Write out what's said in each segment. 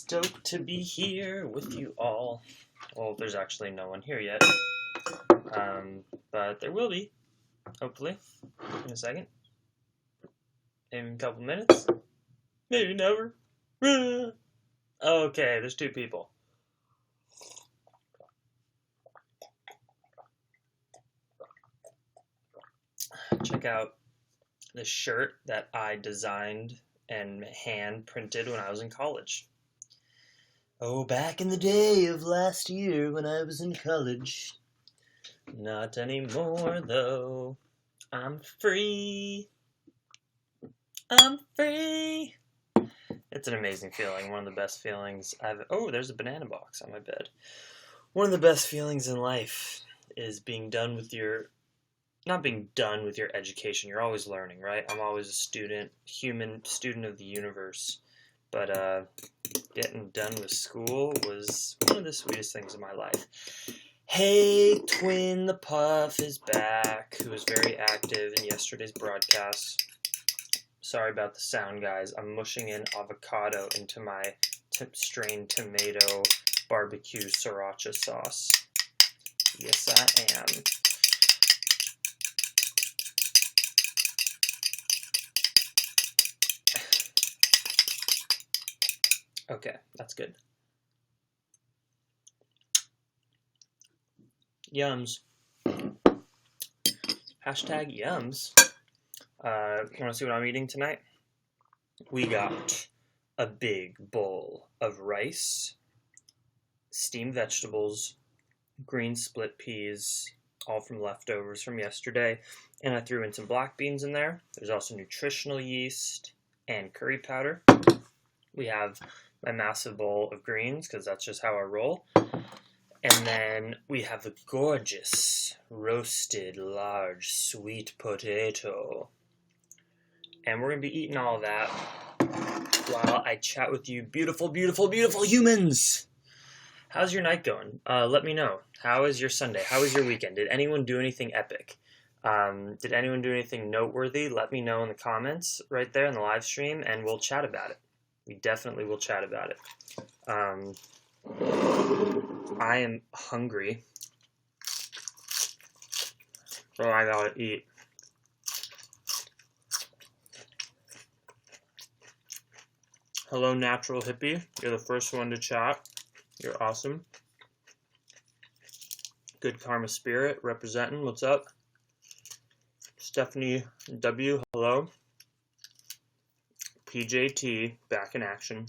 stoked to be here with you all. Well, there's actually no one here yet, but there will be, hopefully, in a second. Maybe in a couple minutes. Maybe never. Okay, there's two people. Check out the shirt that I designed and hand printed when I was in college. Oh, back in the day of last year when I was in college. Not anymore, though. I'm free. I'm free. It's an amazing feeling. One of the best feelings I've... Oh, there's a banana box on my bed. One of the best feelings in life is being done with your... Not being done with your education. You're always learning, right? I'm always a student, human student of the universe. But getting done with school was one of the sweetest things in my life. Hey, Twin the Puff is back, who was very active in yesterday's broadcast. Sorry about the sound, guys. I'm mushing in avocado into my strained tomato barbecue sriracha sauce. Yes, I am. Okay, that's good. Yums. Hashtag yums. You want to see what I'm eating tonight? We got a big bowl of rice, steamed vegetables, green split peas, all from leftovers from yesterday, and I threw in some black beans in there. There's also nutritional yeast and curry powder. We have my massive bowl of greens, because that's just how I roll. And then we have a gorgeous roasted large sweet potato. And we're going to be eating all of that while I chat with you beautiful, beautiful, beautiful humans. How's your night going? Let me know. How is your Sunday? How was your weekend? Did anyone do anything epic? Did anyone do anything noteworthy? Let me know in the comments right there in the live stream, and we'll chat about it. We definitely will chat about it. I am hungry, so I gotta eat. Hello, Natural Hippie. You're the first one to chat. You're awesome. Good Karma Spirit representing. What's up? Stephanie W. Hello. PJT back in action.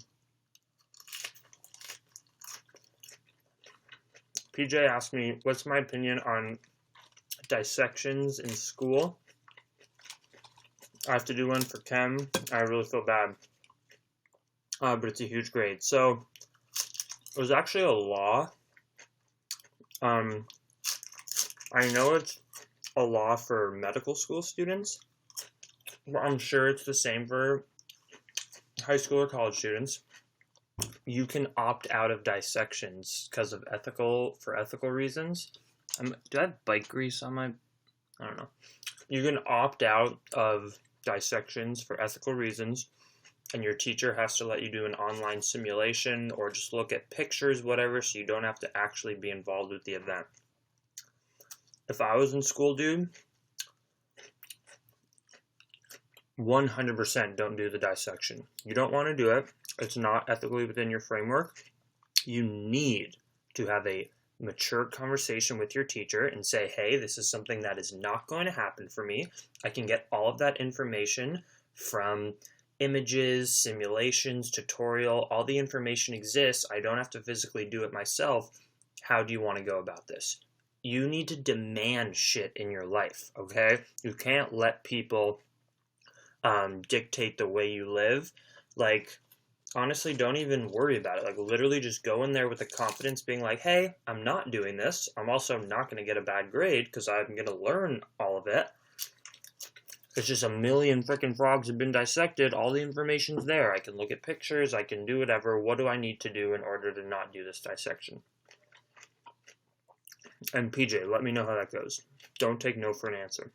PJ asked me, what's my opinion on dissections in school? I have to do one for chem. I really feel bad. But it's a huge grade. So, it was actually a law. I know it's a law for medical school students, but I'm sure it's the same for high school or college students. You can opt out of dissections because of ethical reasons. Do I have bike grease on my... I don't know. You can opt out of dissections for ethical reasons, and your teacher has to let you do an online simulation or just look at pictures, whatever, so you don't have to actually be involved with the event. If I was in school, dude, 100% don't do the dissection. You don't want to do it. It's not ethically within your framework. You need to have a mature conversation with your teacher and say, hey, this is something that is not going to happen for me. I can get all of that information from images, simulations, tutorial. All the information exists. I don't have to physically do it myself. How do you want to go about this? You need to demand shit in your life, okay? You can't let people dictate the way you live. Like, honestly, don't even worry about it. Like, literally just go in there with the confidence being like, hey, I'm not doing this. I'm also not going to get a bad grade because I'm going to learn all of it. It's just a million freaking frogs have been dissected. All the information's there. I can look at pictures. I can do whatever. What do I need to do in order to not do this dissection? And PJ, let me know how that goes. Don't take no for an answer.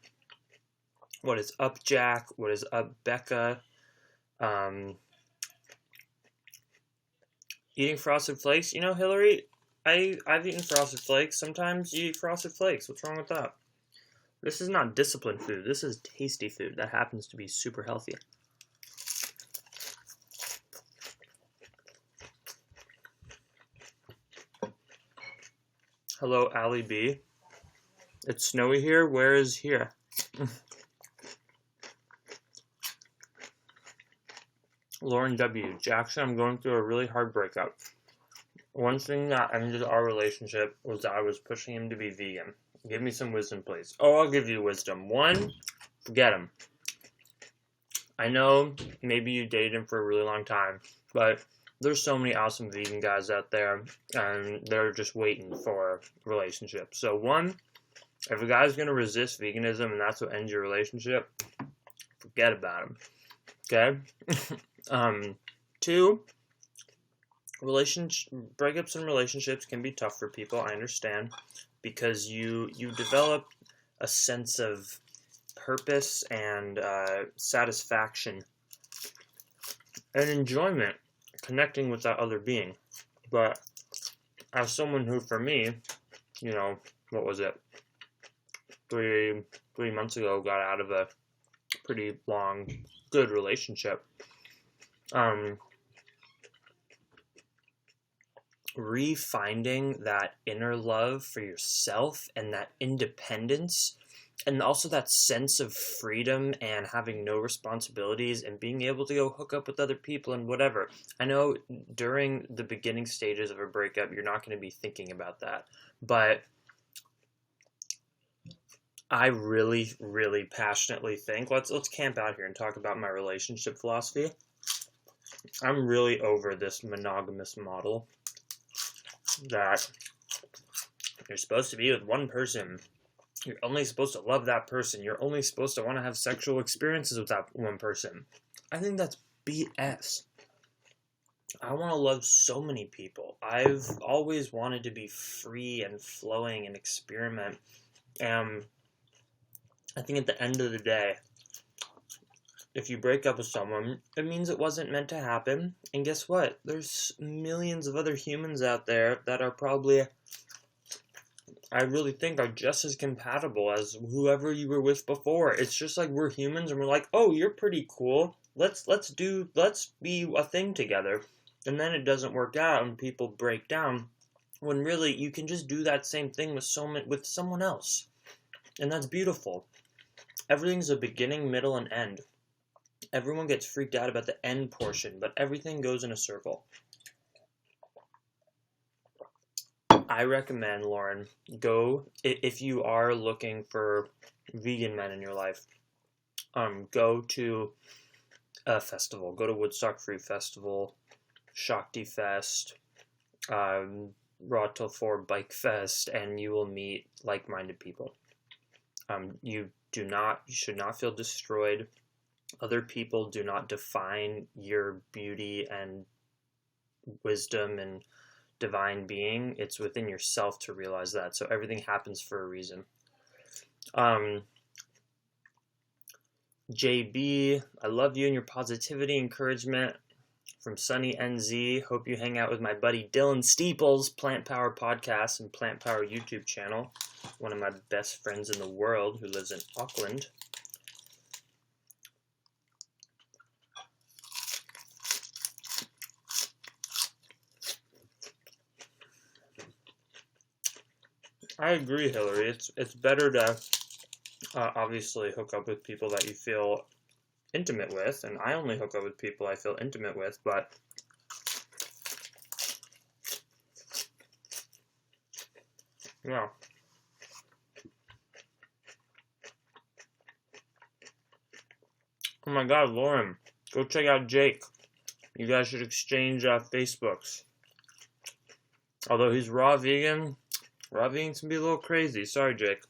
What is up, Jack? What is up, Becca? Eating Frosted Flakes? You know, Hillary, I've eaten Frosted Flakes. Sometimes you eat Frosted Flakes. What's wrong with that? This is not disciplined food. This is tasty food that happens to be super healthy. Hello, Allie B. It's snowy here. Where is here? Lauren W. Jackson, I'm going through a really hard breakup. One thing that ended our relationship was that I was pushing him to be vegan. Give me some wisdom, please. Oh, I'll give you wisdom. One, forget him. I know maybe you dated him for a really long time, but there's so many awesome vegan guys out there, and they're just waiting for relationships. So one, if a guy's going to resist veganism and that's what ends your relationship, forget about him. Okay? Two, breakups in relationships can be tough for people, I understand, because you develop a sense of purpose and satisfaction and enjoyment connecting with that other being. But as someone who, for me, you know, what was it, 3 months ago got out of a pretty long, good relationship, refinding that inner love for yourself and that independence and also that sense of freedom and having no responsibilities and being able to go hook up with other people and whatever. I know during the beginning stages of a breakup, you're not going to be thinking about that, but I really, really passionately think, let's camp out here and talk about my relationship philosophy. I'm really over this monogamous model that you're supposed to be with one person. You're only supposed to love that person. You're only supposed to want to have sexual experiences with that one person. I think that's BS. I want to love so many people. I've always wanted to be free and flowing and experiment. And I think at the end of the day, if you break up with someone, it means it wasn't meant to happen. And guess what? There's millions of other humans out there that are probably, I really think, are just as compatible as whoever you were with before. It's just like we're humans and we're like, oh, you're pretty cool. Let's be a thing together. And then it doesn't work out and people break down when really you can just do that same thing with someone else. And that's beautiful. Everything's a beginning, middle, and end. Everyone gets freaked out about the end portion, but everything goes in a circle. I recommend, Lauren, go, if you are looking for vegan men in your life, go to a festival. Go to Woodstock Free Festival, Shakti Fest, Raw Till 4 Bike Fest, and you will meet like-minded people. You should not feel destroyed. Other people do not define your beauty and wisdom and divine being. It's within yourself to realize that. So everything happens for a reason. JB, I love you and your positivity, encouragement. From Sunny NZ, hope you hang out with my buddy Dylan Steeples, Plant Power Podcast and Plant Power YouTube channel. One of my best friends in the world who lives in Auckland. I agree, Hillary. It's better to obviously hook up with people that you feel intimate with, and I only hook up with people I feel intimate with, but yeah. Oh my god, Lauren, go check out Jake. You guys should exchange Facebooks. Although he's raw vegan can be a little crazy. Sorry, Jake.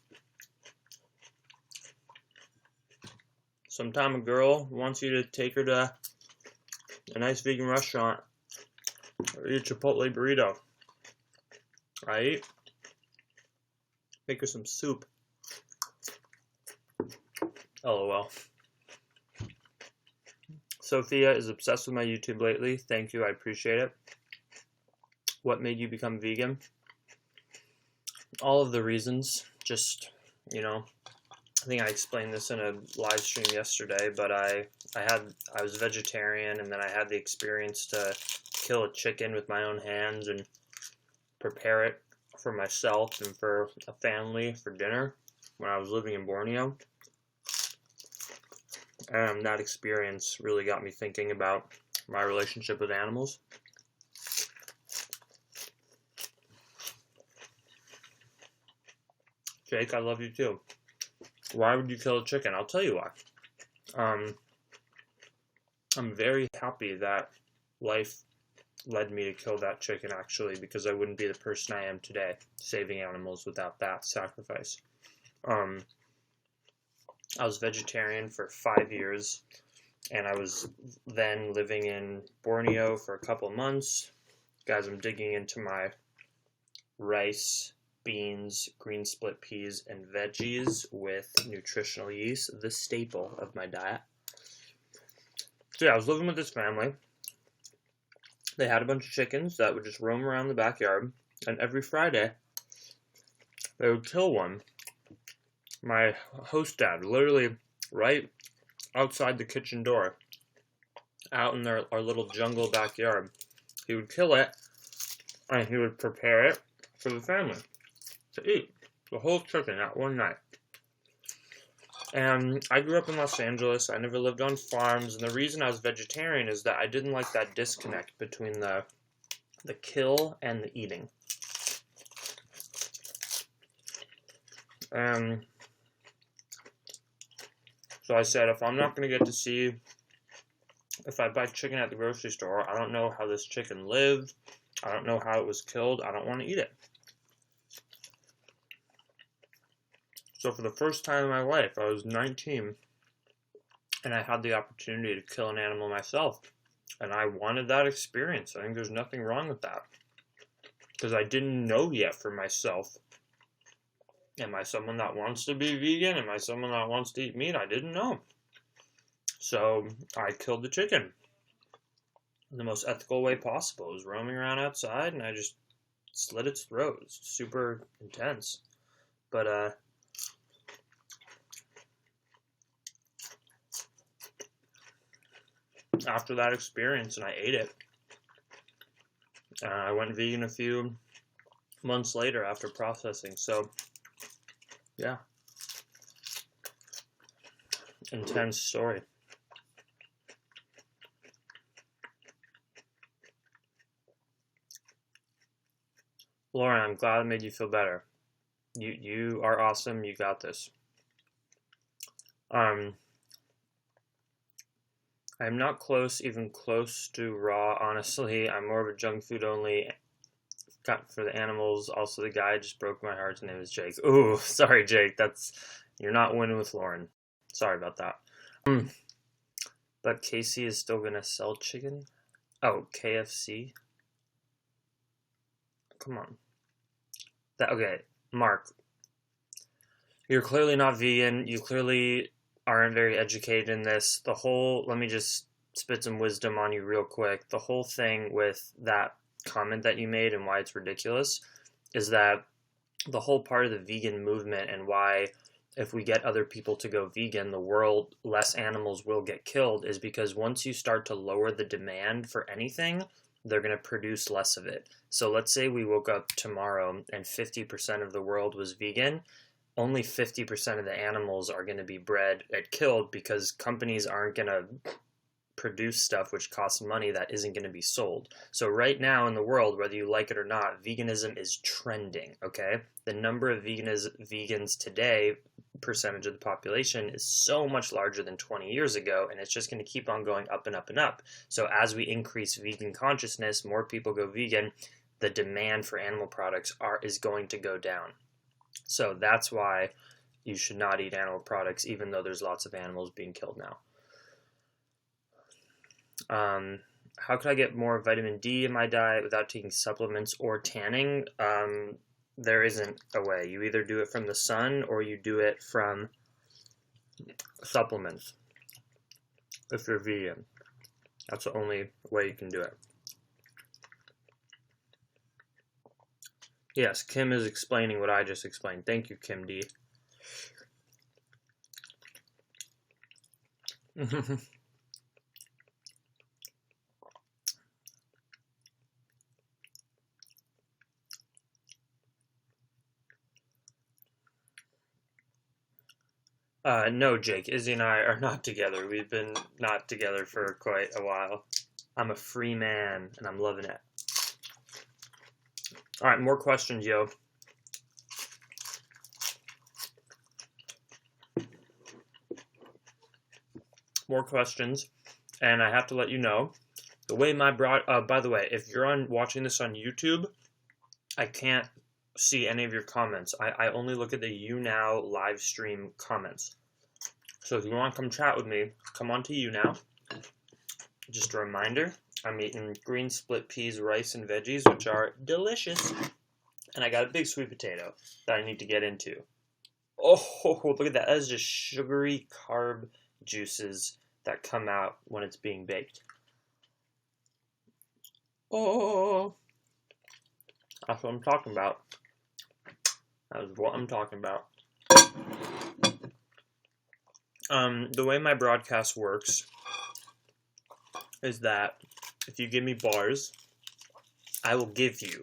Sometime a girl wants you to take her to a nice vegan restaurant or eat a Chipotle burrito. Right? Make her some soup. LOL. Sophia is obsessed with my YouTube lately. Thank you, I appreciate it. what made you become vegan? All of the reasons. Just, you know, I think I explained this in a live stream yesterday, but I was vegetarian, and then I had the experience to kill a chicken with my own hands and prepare it for myself and for a family for dinner when I was living in Borneo. And that experience really got me thinking about my relationship with animals. Jake, I love you too. Why would you kill a chicken? I'll tell you why. I'm very happy that life led me to kill that chicken, actually, because I wouldn't be the person I am today, saving animals without that sacrifice. I was vegetarian for 5 years, and I was then living in Borneo for a couple months. Guys, I'm digging into my rice, beans, green split peas, and veggies with nutritional yeast, the staple of my diet. So yeah, I was living with this family. They had a bunch of chickens that would just roam around the backyard, and every Friday, they would kill one. My host dad, literally right outside the kitchen door, out in our little jungle backyard, he would kill it, and he would prepare it for the family to eat. The whole chicken at one night. And I grew up in Los Angeles. I never lived on farms, and the reason I was vegetarian is that I didn't like that disconnect between the kill and the eating. So I said, if I'm not going to get to see, if I buy chicken at the grocery store, I don't know how this chicken lived, I don't know how it was killed, I don't want to eat it. So for the first time in my life, I was 19, and I had the opportunity to kill an animal myself. And I wanted that experience. I think there's nothing wrong with that. Because I didn't know yet for myself. Am I someone that wants to be vegan? Am I someone that wants to eat meat? I didn't know. So I killed the chicken in the most ethical way possible. It was roaming around outside, and I just slit its throat. It was super intense. But, after that experience, and I ate it, I went vegan a few months later after processing. So, yeah. Intense story. Lauren, I'm glad it made you feel better. You are awesome. You got this. I'm not even close to raw, honestly. I'm more of a junk food only. Got for the animals. Also, the guy just broke my heart. His name is Jake. Ooh, sorry, Jake. You're not winning with Lauren. Sorry about that. But Casey is still gonna sell chicken? Oh, KFC? Come on. Okay, Mark. You're clearly not vegan. You clearly aren't very educated in this. Let me just spit some wisdom on you real quick. The whole thing with that comment that you made and why it's ridiculous is that the whole part of the vegan movement and why if we get other people to go vegan, less animals will get killed, is because once you start to lower the demand for anything, they're going to produce less of it. So let's say we woke up tomorrow and 50% of the world was vegan. Only 50% of the animals are going to be bred and killed because companies aren't going to produce stuff which costs money that isn't going to be sold. So right now in the world, whether you like it or not, veganism is trending, okay? The number of vegans today, percentage of the population, is so much larger than 20 years ago, and it's just going to keep on going up and up and up. So as we increase vegan consciousness, more people go vegan, the demand for animal products is going to go down. So that's why you should not eat animal products, even though there's lots of animals being killed now. How could I get more vitamin D in my diet without taking supplements or tanning? There isn't a way. You either do it from the sun or you do it from supplements if you're vegan. That's the only way you can do it. Yes, Kim is explaining what I just explained. Thank you, Kim D. No, Jake. Izzy and I are not together. We've been not together for quite a while. I'm a free man, and I'm loving it. All right, more questions, yo. More questions, and I have to let you know the way my by the way, if you're watching this on YouTube, I can't see any of your comments. I only look at the YouNow live stream comments. So if you want to come chat with me, come on to YouNow. Just a reminder, I'm eating green split peas, rice, and veggies, which are delicious. And I got a big sweet potato that I need to get into. Oh, look at that. That is just sugary carb juices that come out when it's being baked. Oh, that's what I'm talking about. That is what I'm talking about. The way my broadcast works is that if you give me bars, I will give you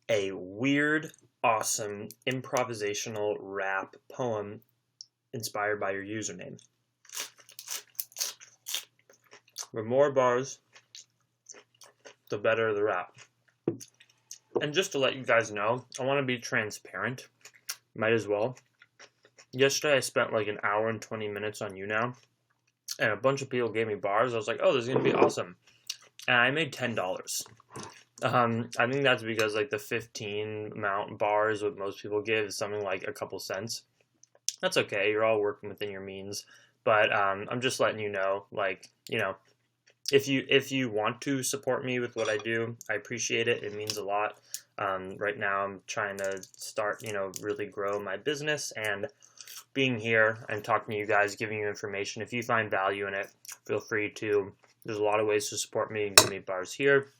a weird, awesome, improvisational rap poem inspired by your username. The more bars, the better the rap. And just to let you guys know, I want to be transparent. Might as well. Yesterday I spent like an hour and 20 minutes on YouNow, and a bunch of people gave me bars. I was like, oh, this is going to be awesome. And I made $10. I think that's because like the 15 amount bars what most people give is something like a couple cents. That's okay. You're all working within your means. But I'm just letting you know, like, you know, if you want to support me with what I do, I appreciate it. It means a lot. Right now I'm trying to start, really grow my business, and being here and talking to you guys, giving you information. If you find value in it, feel free to. There's a lot of ways to support me. You can give me bars here.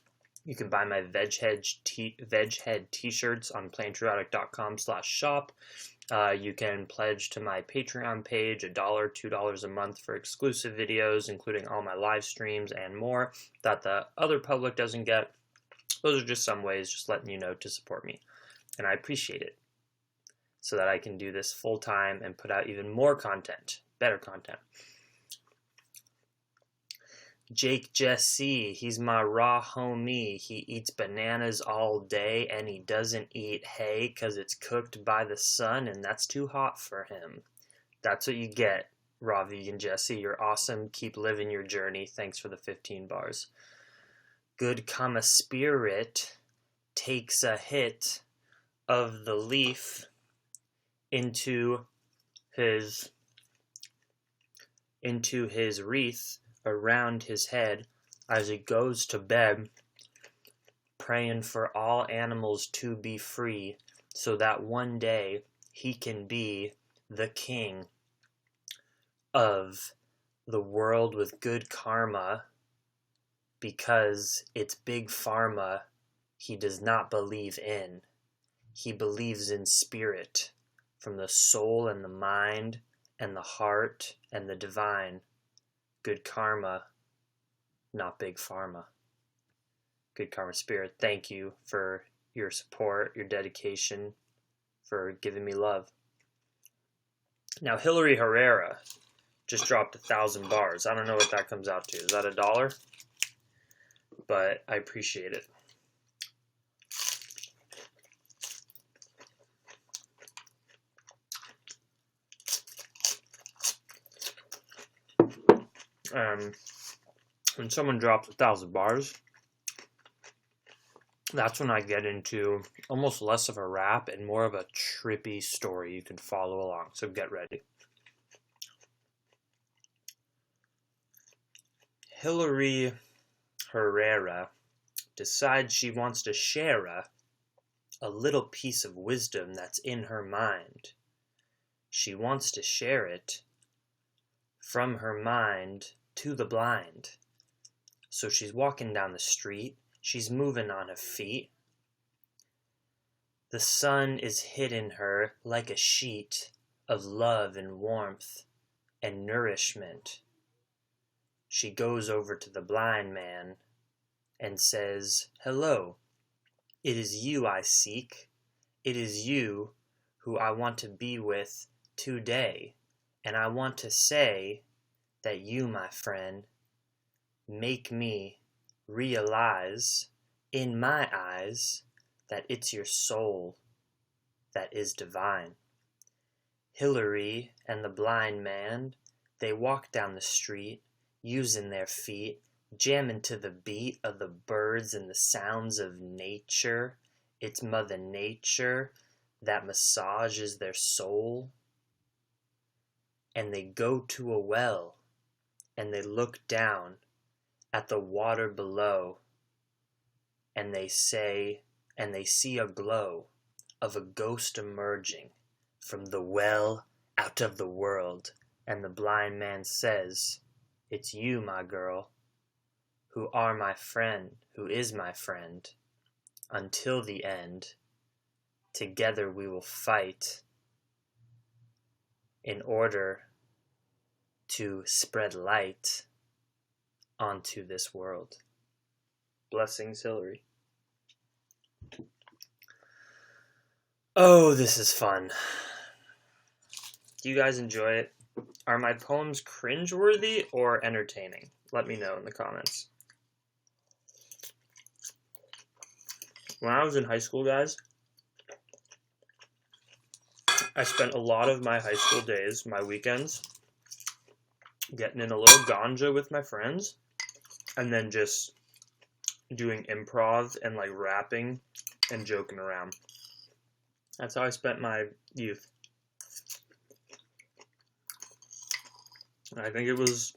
You can buy my Veghead t-shirts on plainpatriotic.com/shop. You can pledge to my Patreon page $1, $2 a month for exclusive videos, including all my live streams and more that the other public doesn't get. Those are just some ways, just letting you know to support me. And I appreciate it, so that I can do this full time and put out even more content, better content. Jake Jesse, he's my raw homie. He eats bananas all day, and he doesn't eat hay because it's cooked by the sun, and that's too hot for him. That's what you get, raw vegan Jesse. You're awesome. Keep living your journey. Thanks for the 15 bars. Good Kama Spirit takes a hit of the leaf into his wreath around his head as he goes to bed, praying for all animals to be free so that one day he can be the king of the world with good karma, because it's big pharma he does not believe in. He believes in spirit, from the soul and the mind and the heart and the divine. Good karma, not big pharma. Good Karma Spirit, thank you for your support, your dedication, for giving me love. Now, Hillary Herrera just dropped 1,000 bars. I don't know what that comes out to. Is that $1? But I appreciate it. When someone drops 1,000 bars, that's when I get into almost less of a rap and more of a trippy story you can follow along. So get ready. Hillary Herrera decides she wants to share a little piece of wisdom that's in her mind. She wants to share it from her mind to the blind. So she's walking down the street. She's moving on her feet. The sun is hid in her like a sheet of love and warmth and nourishment. She goes over to the blind man and says, "Hello, it is you I seek. It is you who I want to be with today. And I want to say that you, my friend, make me realize in my eyes that it's your soul that is divine." Hillary and the blind man, they walk down the street, using their feet, jamming to the beat of the birds and the sounds of nature. It's Mother Nature that massages their soul. And they go to a well, and they look down at the water below, and they say, and they see a glow of a ghost emerging from the well out of the world. And the blind man says, "It's you, my girl, who are my friend, who is my friend. Until the end, together we will fight in order to spread light onto this world." Blessings, Hillary. Oh, this is fun. Do you guys enjoy it? Are my poems cringeworthy or entertaining? Let me know in the comments. When I was in high school, guys, I spent a lot of my high school days, my weekends, getting in a little ganja with my friends, and then just doing improv and like rapping and joking around. That's how I spent my youth. I think it was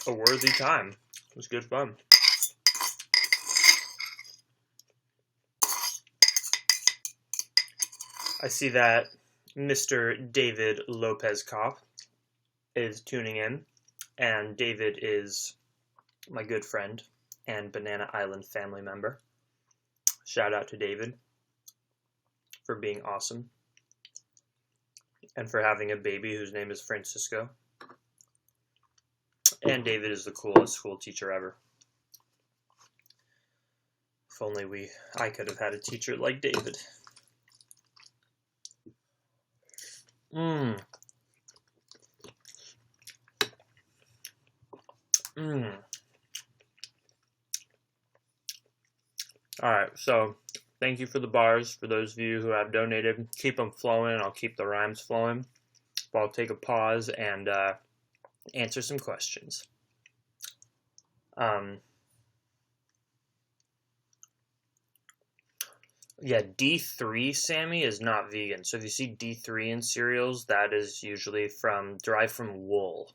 a worthy time. It was good fun. I see that Mr. David Lopez Kopp is tuning in, and David is my good friend and Banana Island family member. Shout out to David for being awesome and for having a baby whose name is Francisco. And David is the coolest school teacher ever. If only I could have had a teacher like David. Alright, so thank you for the bars, for those of you who have donated. Keep them flowing. I'll keep the rhymes flowing. But I'll take a pause and answer some questions. Yeah, D3, Sammy, is not vegan. So if you see D3 in cereals, that is usually derived from wool,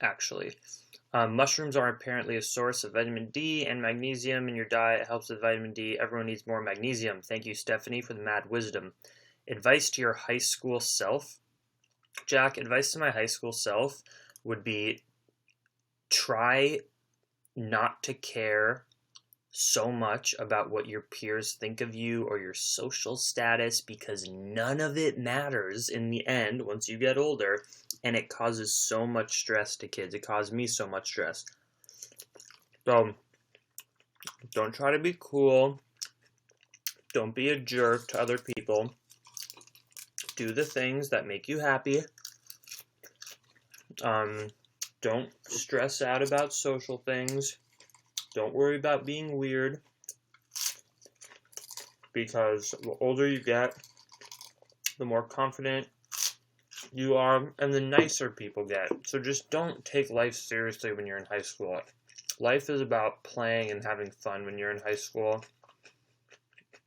actually. Mushrooms are apparently a source of vitamin D and magnesium in your diet. It helps with vitamin D. Everyone needs more magnesium. Thank you, Stephanie, for the mad wisdom. Advice to your high school self. Jack, advice to my high school self would be try not to care so much about what your peers think of you or your social status, because none of it matters in the end once you get older, and it causes so much stress to kids. It caused me so much stress. So don't try to be cool. Don't be a jerk to other people. Do the things that make you happy. Don't stress out about social things. Don't worry about being weird, because the older you get, the more confident you are, and the nicer people get. So just don't take life seriously when you're in high school. Life is about playing and having fun when you're in high school.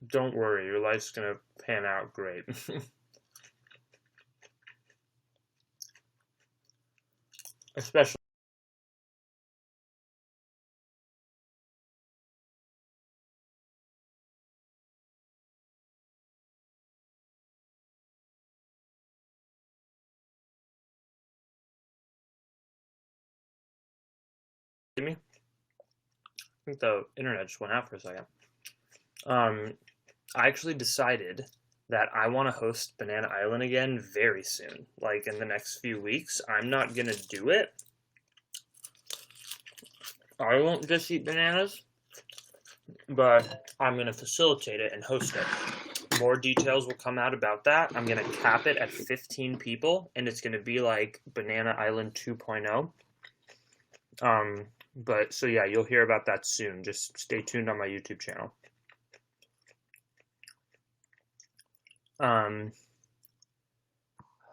Don't worry, your life's going to pan out great. Especially me. I think the internet just went out for a second. I actually decided that I want to host Banana Island again very soon. Like in the next few weeks. I'm not gonna do it. I won't just eat bananas, but I'm gonna facilitate it and host it. More details will come out about that. I'm gonna cap it at 15 people, and it's gonna be like Banana Island 2.0. But so yeah, you'll hear about that soon. Just stay tuned on my YouTube channel.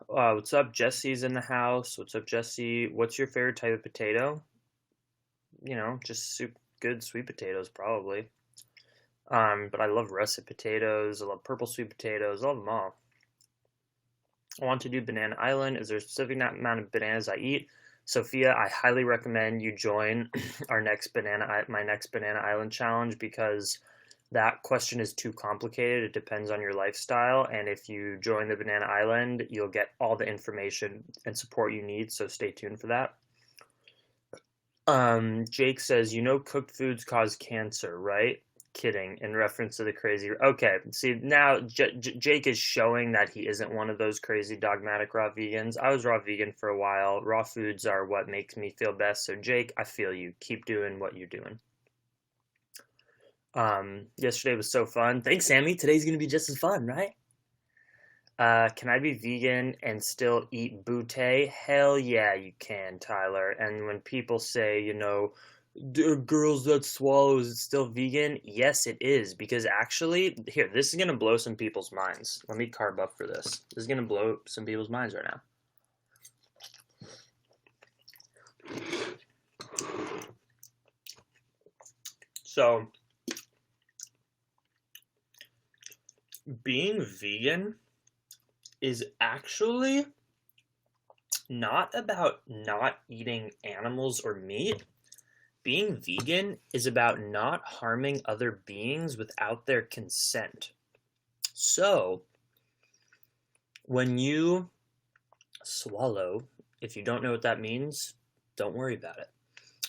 What's up? Jesse's in the house. What's up, Jesse? What's your favorite type of potato? Just good sweet potatoes, probably. But I love russet potatoes. I love purple sweet potatoes. I love them all. I want to do Banana Island. Is there a specific amount of bananas I eat? Sophia, I highly recommend you join my next Banana Island challenge because that question is too complicated. It depends on your lifestyle, and if you join the Banana Island, you'll get all the information and support you need, so stay tuned for that. Jake says, cooked foods cause cancer, right? Kidding, in reference to the crazy. Okay, see, now Jake is showing that he isn't one of those crazy dogmatic raw vegans. I was raw vegan for a while. Raw foods are what makes me feel best. So, Jake, I feel you. Keep doing what you're doing. Yesterday was so fun. Thanks, Sammy. Today's going to be just as fun, right? Can I be vegan and still eat butte? Hell yeah, you can, Tyler. And when people say, girls that swallow, is it still vegan? Yes, it is. Because actually, here, this is going to blow some people's minds. Let me carb up for this. This is going to blow some people's minds right now. So, being vegan is actually not about not eating animals or meat. Being vegan is about not harming other beings without their consent. So, when you swallow, if you don't know what that means, don't worry about it.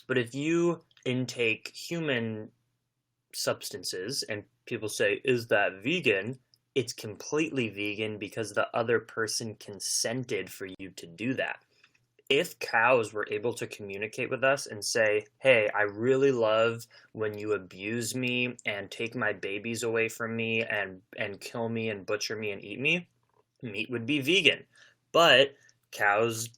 But if you intake human substances and people say, is that vegan? It's completely vegan because the other person consented for you to do that. If cows were able to communicate with us and say, hey, I really love when you abuse me and take my babies away from me and kill me and butcher me and eat me, meat would be vegan. But cows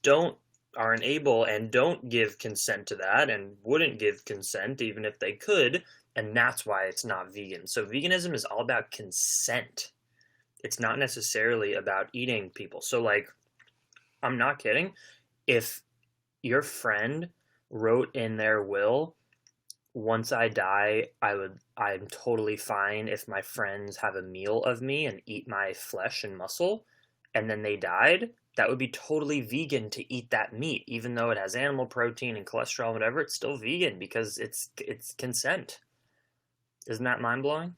aren't able and don't give consent to that and wouldn't give consent even if they could, and that's why it's not vegan. So veganism is all about consent. It's not necessarily about eating people. So I'm not kidding. If your friend wrote in their will, once I die, I'm totally fine if my friends have a meal of me and eat my flesh and muscle, and then they died, that would be totally vegan to eat that meat. Even though it has animal protein and cholesterol and whatever, it's still vegan because it's consent. Isn't that mind-blowing?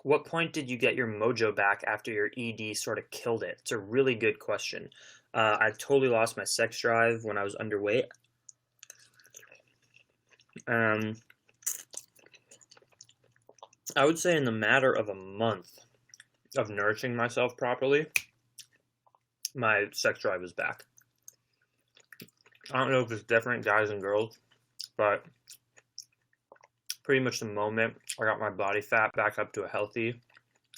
What point did you get your mojo back after your ED sort of killed it? It's a really good question. I totally lost my sex drive when I was underweight. I would say in the matter of a month of nourishing myself properly, my sex drive is back. I don't know if it's different, guys and girls, but pretty much the moment I got my body fat back up to a healthy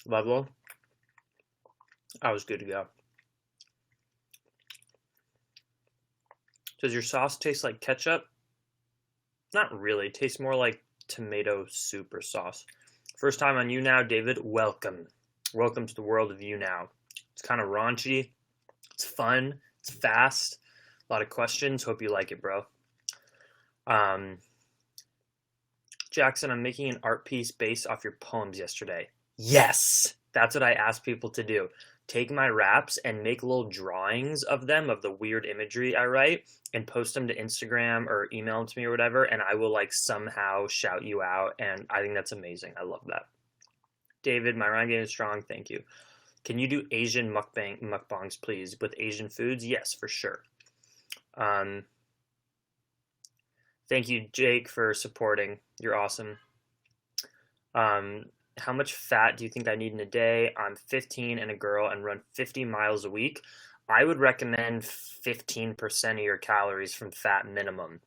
level, I was good to go. Does your sauce taste like ketchup? Not really. It tastes more like tomato soup or sauce. First time on YouNow, David, welcome. Welcome to the world of YouNow. It's kind of raunchy. It's fun. It's fast. A lot of questions. Hope you like it, bro. Jackson, I'm making an art piece based off your poems yesterday. Yes! That's what I asked people to do. Take my raps and make little drawings of them, of the weird imagery I write, and post them to Instagram or email them to me or whatever, and I will somehow shout you out, and I think that's amazing. I love that. David, my rhyme game is strong. Thank you. Can you do Asian mukbangs, please, with Asian foods? Yes, for sure. Thank you, Jake, for supporting. You're awesome. how much fat do you think I need in a day? I'm 15 and a girl and run 50 miles a week. I would recommend 15% of your calories from fat minimum.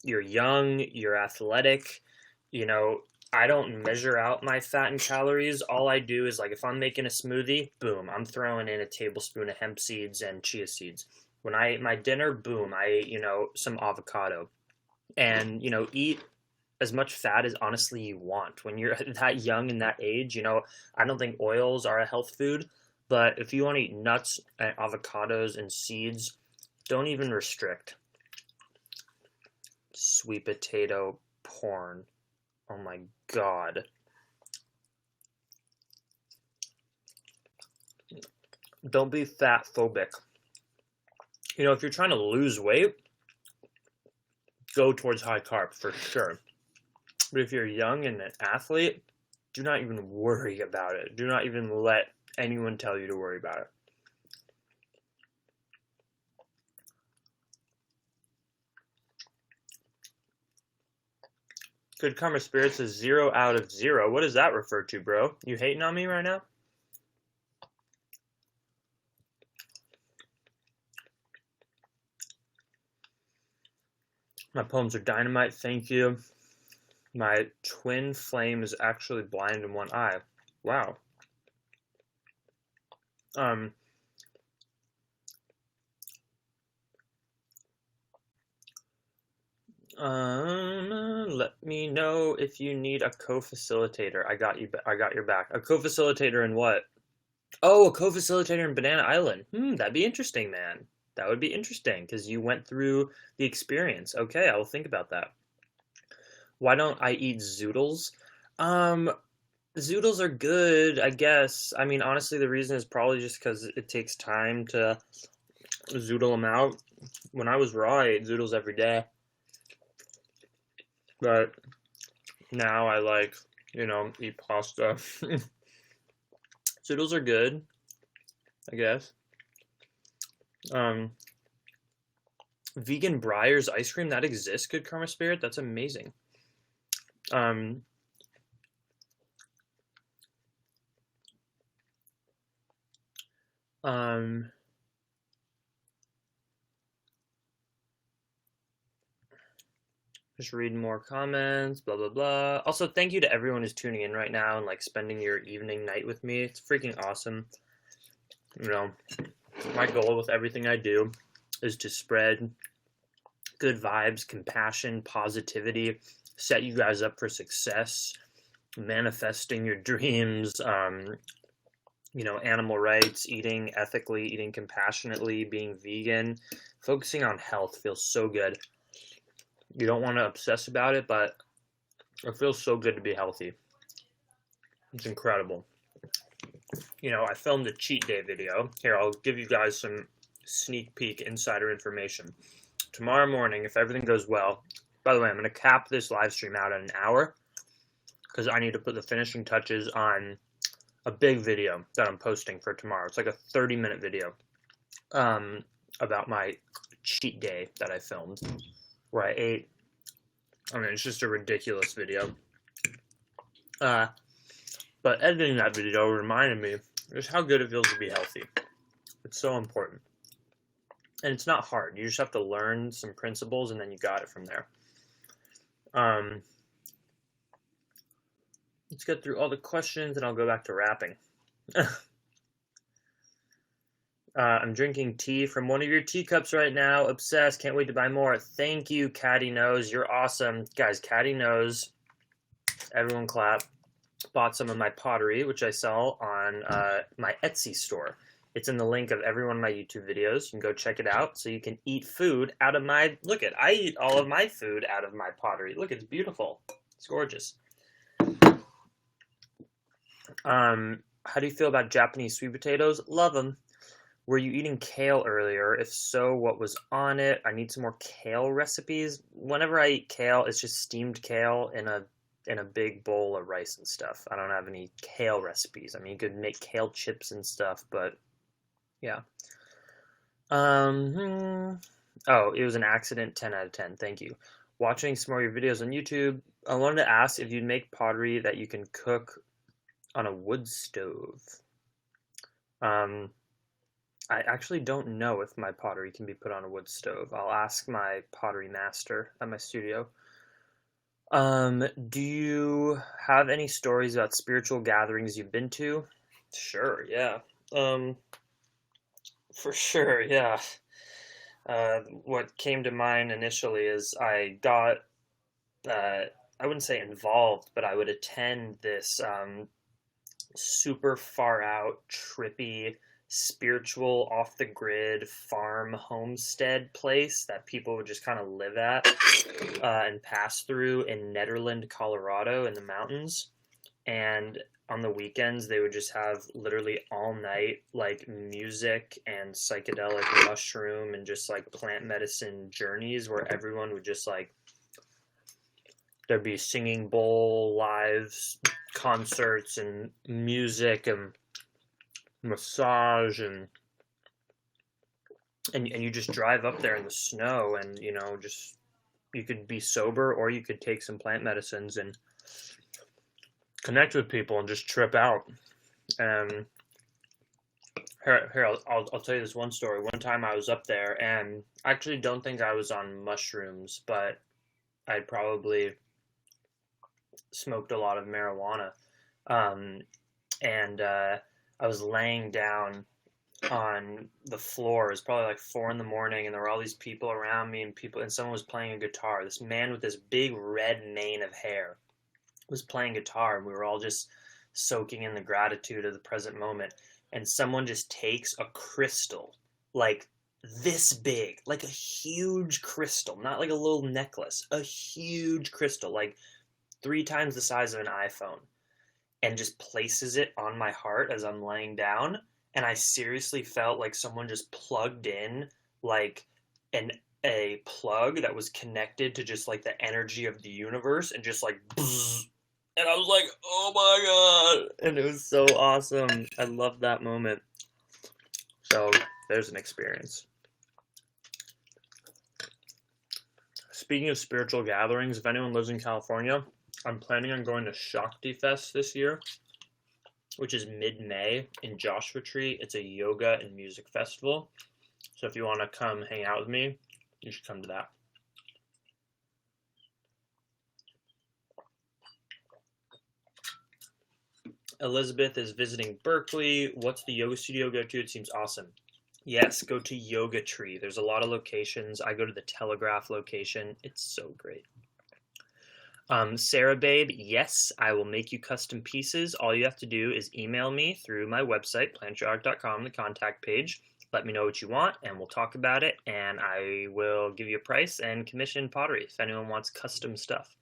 You're young, you're athletic, you know, I don't measure out my fat and calories. All I do is like if I'm making a smoothie, boom, I'm throwing in a tablespoon of hemp seeds and chia seeds. When I eat my dinner, boom, I eat, some avocado. And, eat as much fat as honestly you want. When you're that young and that age, I don't think oils are a health food, but if you want to eat nuts and avocados and seeds, don't even restrict. Sweet potato porn. Oh my God. Don't be fat phobic. If you're trying to lose weight, go towards high carb for sure. But if you're young and an athlete, do not even worry about it. Do not even let anyone tell you to worry about it. Good Karma Spirits is 0 out of 0. What does that refer to, bro? You hating on me right now? My poems are dynamite, thank you. My twin flame is actually blind in one eye. Wow. Let me know if you need a co-facilitator. I got your back. A co-facilitator in what? Oh, a co-facilitator in Banana Island. That'd be interesting, man. That would be interesting because you went through the experience. Okay, I will think about that. Why don't I eat zoodles? Zoodles are good, I guess. I mean, honestly, the reason is probably just because it takes time to zoodle them out. When I was raw, I ate zoodles every day. But now I like, eat pasta. Zoodles are good, I guess. Vegan Breyers ice cream, that exists, Good Karma Spirit? That's amazing. Just reading more comments, blah, blah, blah. Also, thank you to everyone who's tuning in right now and, like, spending your evening, night with me. It's freaking awesome. My goal with everything I do is to spread good vibes, compassion, positivity, set you guys up for success, manifesting your dreams, animal rights, eating ethically, eating compassionately, being vegan, focusing on health feels so good. You don't want to obsess about it, but it feels so good to be healthy. It's incredible. I filmed a cheat day video. Here, I'll give you guys some sneak peek insider information. Tomorrow morning, if everything goes well, by the way, I'm going to cap this live stream out at an hour because I need to put the finishing touches on a big video that I'm posting for tomorrow. It's like a 30-minute video about my cheat day that I filmed where I ate. I mean, it's just a ridiculous video. But editing that video reminded me just how good it feels to be healthy. It's so important. And it's not hard. You just have to learn some principles and then you got it from there. Let's get through all the questions and I'll go back to rapping. I'm drinking tea from one of your teacups right now. Obsessed. Can't wait to buy more. Thank you, Caddy Knows. You're awesome. Guys, Caddy Knows. Everyone clap. Bought some of my pottery, which I sell on my Etsy store. It's in the link of every one of my YouTube videos. You can go check it out so you can eat food out of my... Look it, I eat all of my food out of my pottery. Look, it's beautiful. It's gorgeous. How do you feel about Japanese sweet potatoes? Love them. Were you eating kale earlier? If so, what was on it? I need some more kale recipes. Whenever I eat kale, it's just steamed kale in a big bowl of rice and stuff. I don't have any kale recipes. I mean, you could make kale chips and stuff, but yeah. Oh, it was an accident. 10 out of 10. Thank you. Watching some more of your videos on YouTube. I wanted to ask if you'd make pottery that you can cook on a wood stove. Um, I actually don't know if my pottery can be put on a wood stove. I'll ask my pottery master at my studio. Do you have any stories about spiritual gatherings you've been to? Sure, yeah. Um, for sure, yeah. What came to mind initially is I wouldn't say involved, but I would attend this super far out, trippy, spiritual, off the grid farm homestead place that people would just kind of live at and pass through in Nederland, Colorado, in the mountains. And on the weekends, they would just have literally all night like music and psychedelic mushroom and just like plant medicine journeys where everyone would just like there'd be singing bowl live concerts and music and massage and you just drive up there in the snow and just you could be sober or you could take some plant medicines and connect with people and just trip out. And here I'll tell you this one story. One time I was up there and I actually don't think I was on mushrooms, but I'd probably smoked a lot of marijuana. And I was laying down on the floor. It was probably like 4 in the morning, and there were all these people around me, and someone was playing a guitar. This man with this big red mane of hair was playing guitar, and we were all just soaking in the gratitude of the present moment. And someone just takes a crystal, like this big, like a huge crystal, not like a little necklace, a huge crystal, like 3 times the size of an iPhone, and just places it on my heart as I'm laying down. And I seriously felt like someone just plugged in like a plug that was connected to just like the energy of the universe and just like bzz. And I was like, oh my god. And it was so awesome. I loved that moment. So there's an experience. Speaking of spiritual gatherings, if anyone lives in California, I'm planning on going to Shakti Fest this year, which is mid-May in Joshua Tree. It's a yoga and music festival. So if you want to come hang out with me, you should come to that. Elizabeth is visiting Berkeley. What's the yoga studio go to? It seems awesome. Yes, go to Yoga Tree. There's a lot of locations. I go to the Telegraph location. It's so great. Sarah Babe, yes, I will make you custom pieces. All you have to do is email me through my website, plantyourart.com, the contact page. Let me know what you want, and we'll talk about it, and I will give you a price and commission pottery if anyone wants custom stuff.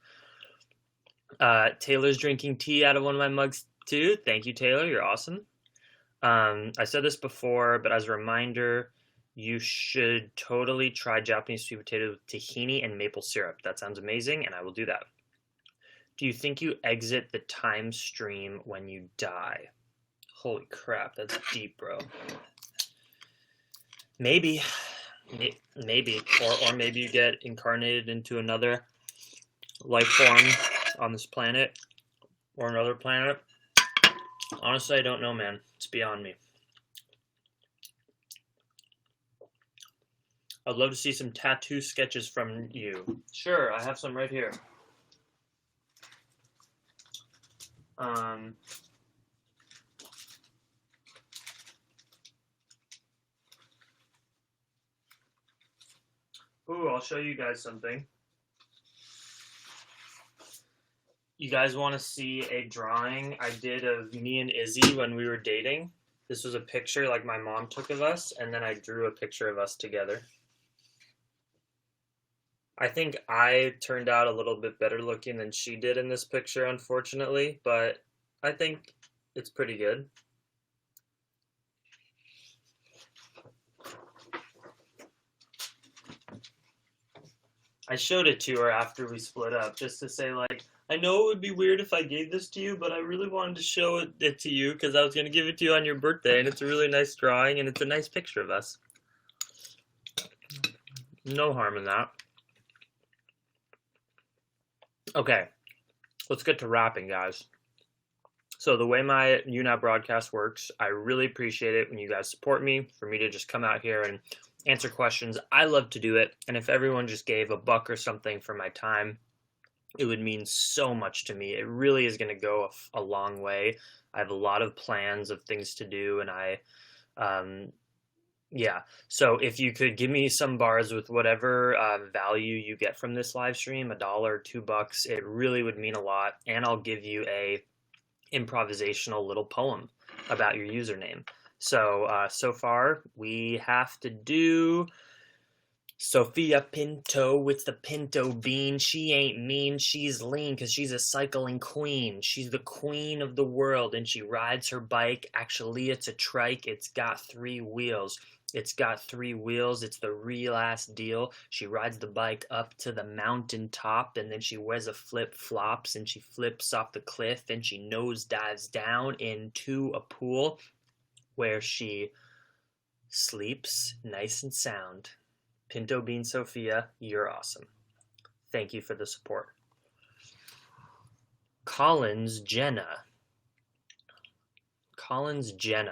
Taylor's drinking tea out of one of my mugs, too. Thank you, Taylor. You're awesome. I said this before, but as a reminder, you should totally try Japanese sweet potato with tahini and maple syrup. That sounds amazing, and I will do that. Do you think you exit the time stream when you die? Holy crap, that's deep, bro. Maybe. Maybe. Or maybe you get incarnated into another life form on this planet or another planet. Honestly, I don't know, man. It's beyond me. I'd love to see some tattoo sketches from you. Sure, I have some right here. Ooh, I'll show you guys something. You guys want to see a drawing I did of me and Izzy when we were dating? This was a picture like my mom took of us, and then I drew a picture of us together. I think I turned out a little bit better looking than she did in this picture, unfortunately, but I think it's pretty good. I showed it to her after we split up, just to say, like, I know it would be weird if I gave this to you, but I really wanted to show it to you because I was going to give it to you on your birthday, and it's a really nice drawing, and it's a nice picture of us. No harm in that. Okay, let's get to rapping, guys. So the way my YouNow broadcast works, I really appreciate it when you guys support me, for me to just come out here and answer questions. I love to do it, and if everyone just gave $1 or something for my time, it would mean so much to me. It really is going to go a long way. I have a lot of plans of things to do, and yeah. So if you could give me some bars with whatever value you get from this live stream, $1, $2, it really would mean a lot. And I'll give you a improvisational little poem about your username. So far we have to do Sophia Pinto. It's the Pinto Bean. She ain't mean, she's lean, because she's a cycling queen. She's the queen of the world, and she rides her bike. Actually, it's a trike. It's got 3 wheels. It's got 3 wheels. It's the real ass deal. She rides the bike up to the mountain top, and then she wears a flip-flops, and she flips off the cliff, and she nose dives down into a pool where she sleeps nice and sound. Pinto Bean Sophia, you're awesome. Thank you for the support. Collins Jenna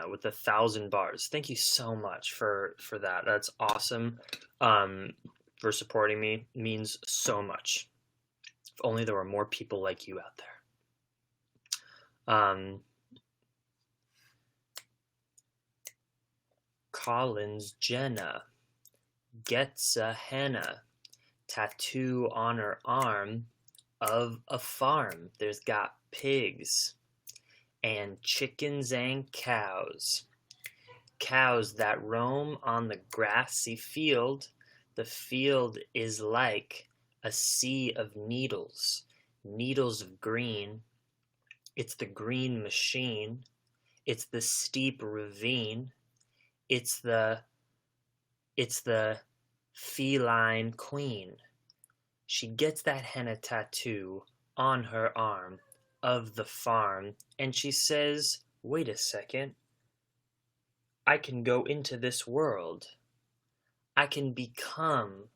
with 1,000 bars. Thank you so much for that. That's awesome. For supporting me, means so much. If only there were more people like you out there. Collins Jenna gets a henna tattoo on her arm of a farm. There's got pigs and chickens and cows. Cows that roam on the grassy field. The field is like a sea of needles, needles of green. It's the green machine. It's the steep ravine. It's the feline queen. She gets that henna tattoo on her arm of the farm, and she says, wait a second, I can go into this world. I can become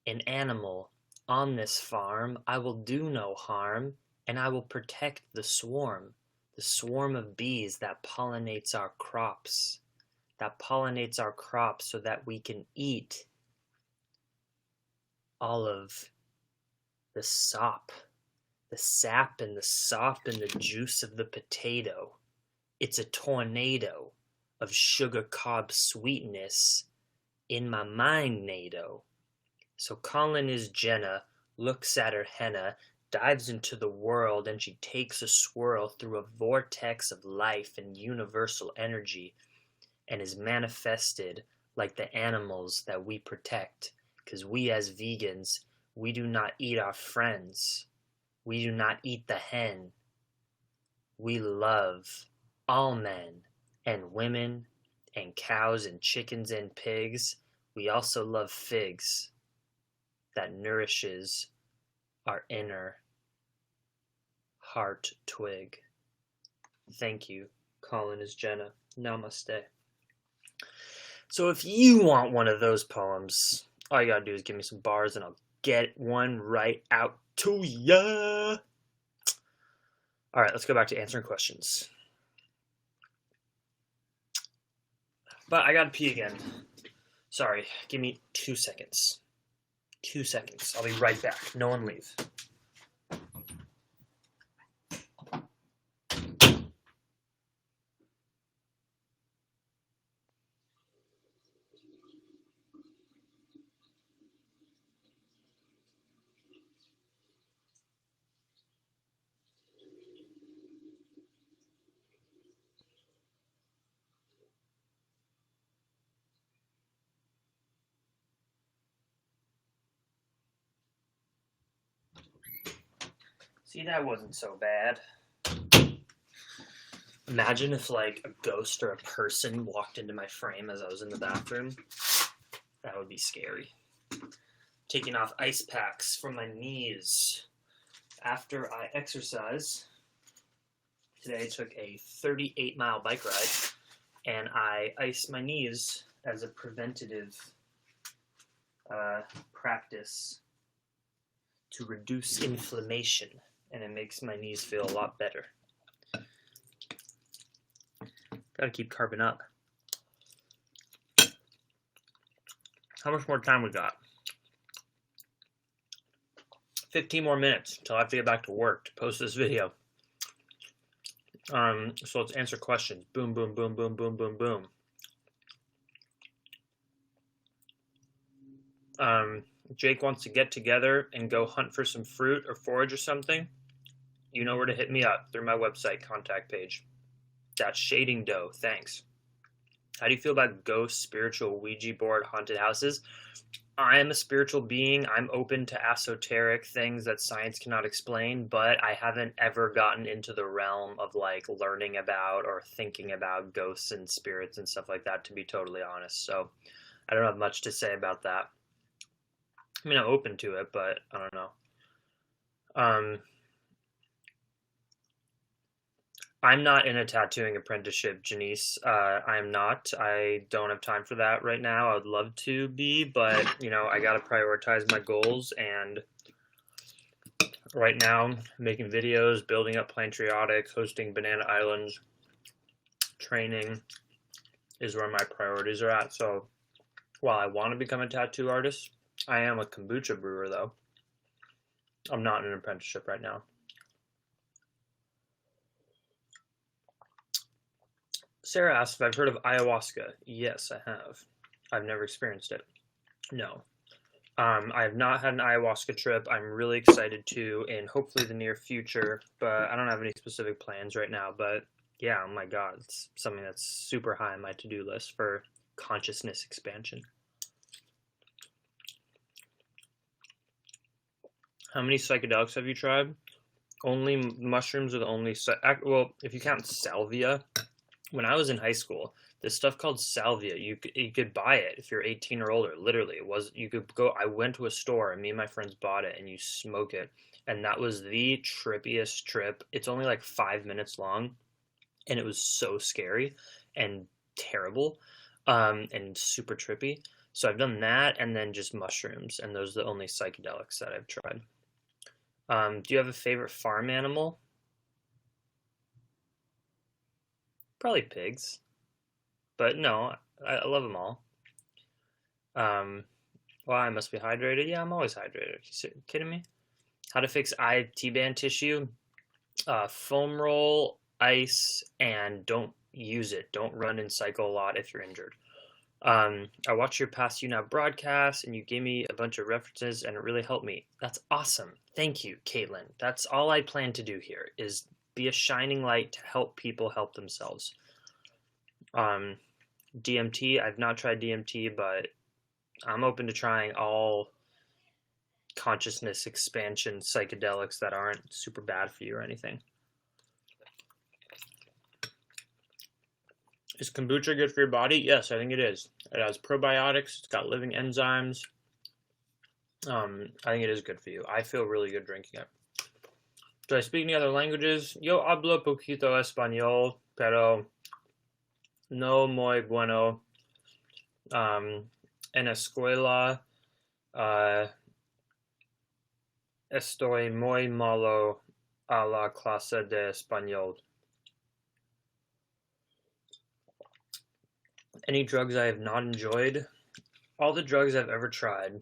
an animal on this farm. I will do no harm, and I will protect the swarm of bees that pollinates our crops, so that we can eat all of the sap and the sop and the juice of the potato. It's a tornado of sugar cob sweetness in my mind, NATO. So Colin is Jenna, looks at her henna, dives into the world, and she takes a swirl through a vortex of life and universal energy, and is manifested like the animals that we protect. Because we as vegans, we do not eat our friends. We do not eat the hen. We love all men and women and cows and chickens and pigs. We also love figs that nourishes our inner heart twig. Thank you. Colin is Jenna. Namaste. So if you want one of those poems, all you gotta do is give me some bars and I'll get one right out to ya. All right, let's go back to answering questions. But I gotta pee again. Sorry, give me 2 seconds. 2 seconds. I'll be right back. No one leave. See, that wasn't so bad. Imagine if, like, a ghost or a person walked into my frame as I was in the bathroom. That would be scary. Taking off ice packs from my knees after I exercise. Today I took a 38-mile bike ride, and I iced my knees as a preventative practice to reduce inflammation and it makes my knees feel a lot better. Gotta keep carving up. How much more time we got? 15 more minutes until I have to get back to work to post this video. So let's answer questions. Boom, boom, boom, boom, boom, boom, boom. Jake wants to get together and go hunt for some fruit or forage or something. You know where to hit me up through my website contact page. That's Shading Dough. Thanks. How do you feel about ghost, spiritual, Ouija board, haunted houses? I am a spiritual being. I'm open to esoteric things that science cannot explain, but I haven't ever gotten into the realm of like learning about or thinking about ghosts and spirits and stuff like that, to be totally honest. So I don't have much to say about that. I mean, I'm open to it, but I don't know. I'm not in a tattooing apprenticeship, Janice. I'm not. I don't have time for that right now. I would love to be, but, you know, I got to prioritize my goals. And right now, making videos, building up Plantriotic, hosting Banana Islands, training is where my priorities are at. So while I want to become a tattoo artist, I am a kombucha brewer, though. I'm not in an apprenticeship right now. Sarah asked if I've heard of ayahuasca. Yes, I have. I've never experienced it. No. I have not had an ayahuasca trip. I'm really excited to in hopefully the near future, but I don't have any specific plans right now. But yeah, oh my God, it's something that's super high on my to-do list for consciousness expansion. How many psychedelics have you tried? Only mushrooms are the only... Well, if you count salvia... When I was in high school, this stuff called salvia, you could buy it if you're 18 or older. Literally, you could go. I went to a store and me and my friends bought it, and you smoke it, and that was the trippiest trip. It's only like 5 minutes long, and it was so scary and terrible, and super trippy. So I've done that, and then just mushrooms, and those are the only psychedelics that I've tried. Do you have a favorite farm animal? Probably pigs, but no, I love them all. Well, I must be hydrated. Yeah, I'm always hydrated. Are you kidding me? How to fix eye T-band tissue? Foam roll, ice, and don't use it. Don't run and cycle a lot if you're injured. I watched your past YouNow broadcast, and you gave me a bunch of references, and it really helped me. That's awesome. Thank you, Caitlin. That's all I plan to do here is be a shining light to help people help themselves. DMT, I've not tried DMT, but I'm open to trying all consciousness expansion psychedelics that aren't super bad for you or anything. Is kombucha good for your body? Yes, I think it is. It has probiotics. It's got living enzymes. I think it is good for you. I feel really good drinking it. Do I speak any other languages? Yo hablo poquito español, pero no muy bueno. En escuela estoy muy malo a la clase de español. Any drugs I have not enjoyed? All the drugs I've ever tried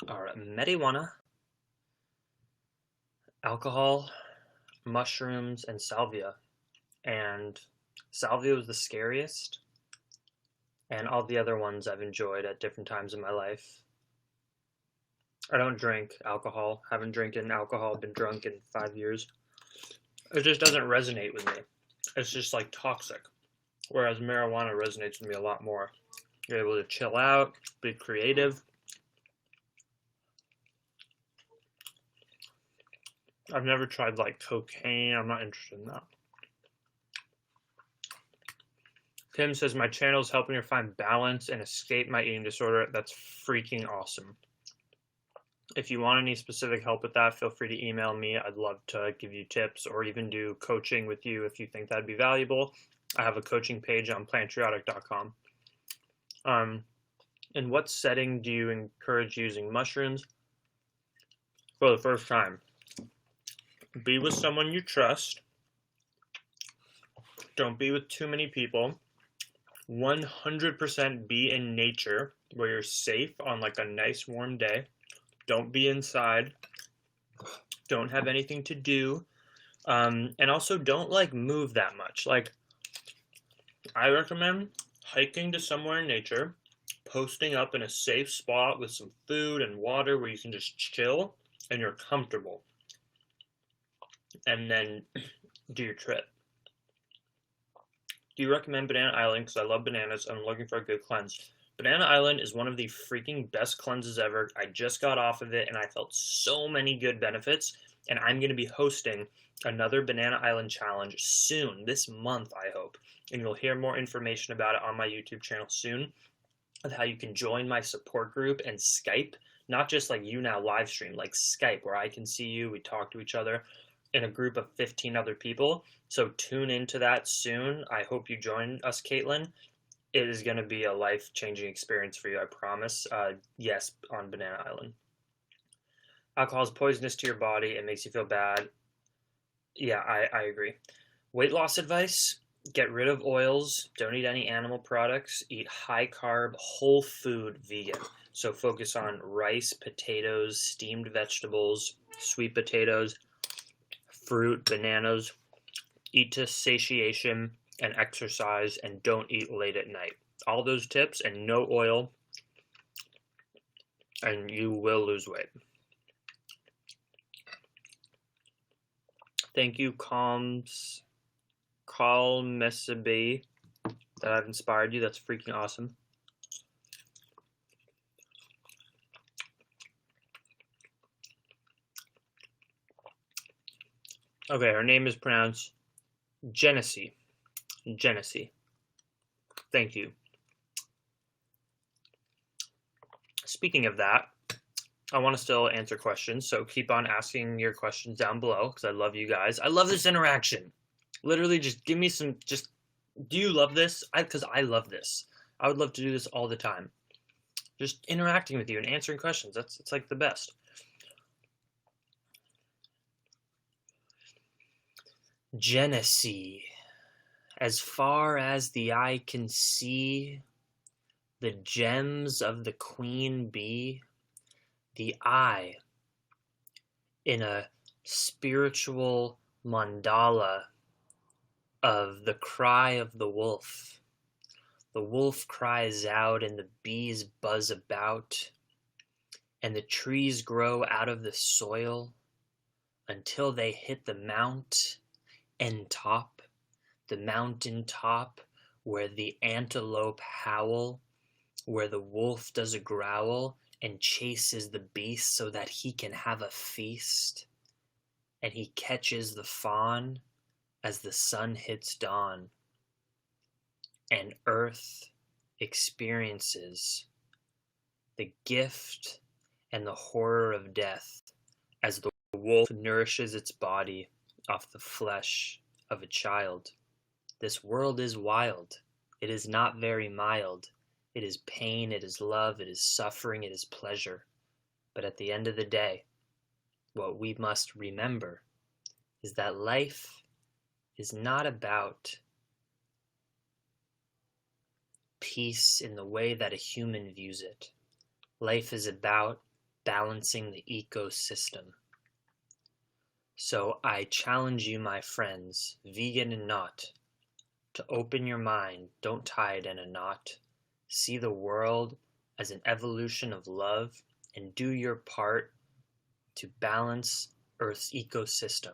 are marijuana, alcohol, mushrooms, and salvia. And salvia was the scariest. And all the other ones I've enjoyed at different times in my life. I don't drink alcohol. Haven't drinking alcohol. Been drunk in 5 years. It just doesn't resonate with me. It's just like toxic. Whereas marijuana resonates with me a lot more. You're able to chill out, be creative. I've never tried like cocaine. I'm not interested in that. Tim says, my channel is helping her find balance and escape my eating disorder. That's freaking awesome. If you want any specific help with that, feel free to email me. I'd love to give you tips or even do coaching with you if you think that'd be valuable. I have a coaching page on plantriotic.com. In what setting do you encourage using mushrooms? For the first time. Be with someone you trust. Don't be with too many people. 100% be in nature where you're safe on like a nice warm day. Don't be inside. Don't have anything to do. And also don't like move that much. Like, I recommend hiking to somewhere in nature, posting up in a safe spot with some food and water where you can just chill and you're comfortable. And then do your trip. Do you recommend Banana Island? Because I love bananas and I'm looking for a good cleanse. Banana Island is one of the freaking best cleanses ever. I just got off of it and I felt so many good benefits. And I'm going to be hosting another Banana Island challenge soon, this month, I hope. And you'll hear more information about it on my YouTube channel soon, of how you can join my support group and Skype, not just like YouNow live stream, like Skype, where I can see you, we talk to each other in a group of 15 other people. So tune into that soon. I hope you join us, Caitlin. It is going to be a life-changing experience for you, I promise. Yes, on Banana Island. Alcohol is poisonous to your body. It makes you feel bad. Yeah, I agree. Weight loss advice: get rid of oils. Don't eat any animal products. Eat high-carb, whole food vegan. So focus on rice, potatoes, steamed vegetables, sweet potatoes, fruit, bananas. Eat to satiation and exercise, and don't eat late at night. All those tips and no oil, and you will lose weight. Thank you, Calmessabe, that I've inspired you. That's freaking awesome. Okay, her name is pronounced Genesee. Genesee. Thank you. Speaking of that, I want to still answer questions, so keep on asking your questions down below, because I love you guys. I love this interaction. Literally, just give me some, just, do you love this? Because I love this. I would love to do this all the time. Just interacting with you and answering questions. It's like the best. Genesee. As far as the eye can see, the gems of the queen bee, the eye in a spiritual mandala of the cry of the wolf. The wolf cries out and the bees buzz about, and the trees grow out of the soil until they hit the mountain top, the mountain top where the antelope howl, where the wolf does a growl and chases the beast so that he can have a feast, and he catches the fawn as the sun hits dawn, and earth experiences the gift and the horror of death as the wolf nourishes its body off the flesh of a child. This world is wild. It is not very mild. It is pain, it is love, it is suffering, it is pleasure. But at the end of the day, what we must remember is that life is not about peace in the way that a human views it. Life is about balancing the ecosystem. So I challenge you, my friends, vegan and not, to open your mind. Don't tie it in a knot. See the world as an evolution of love and do your part to balance Earth's ecosystem.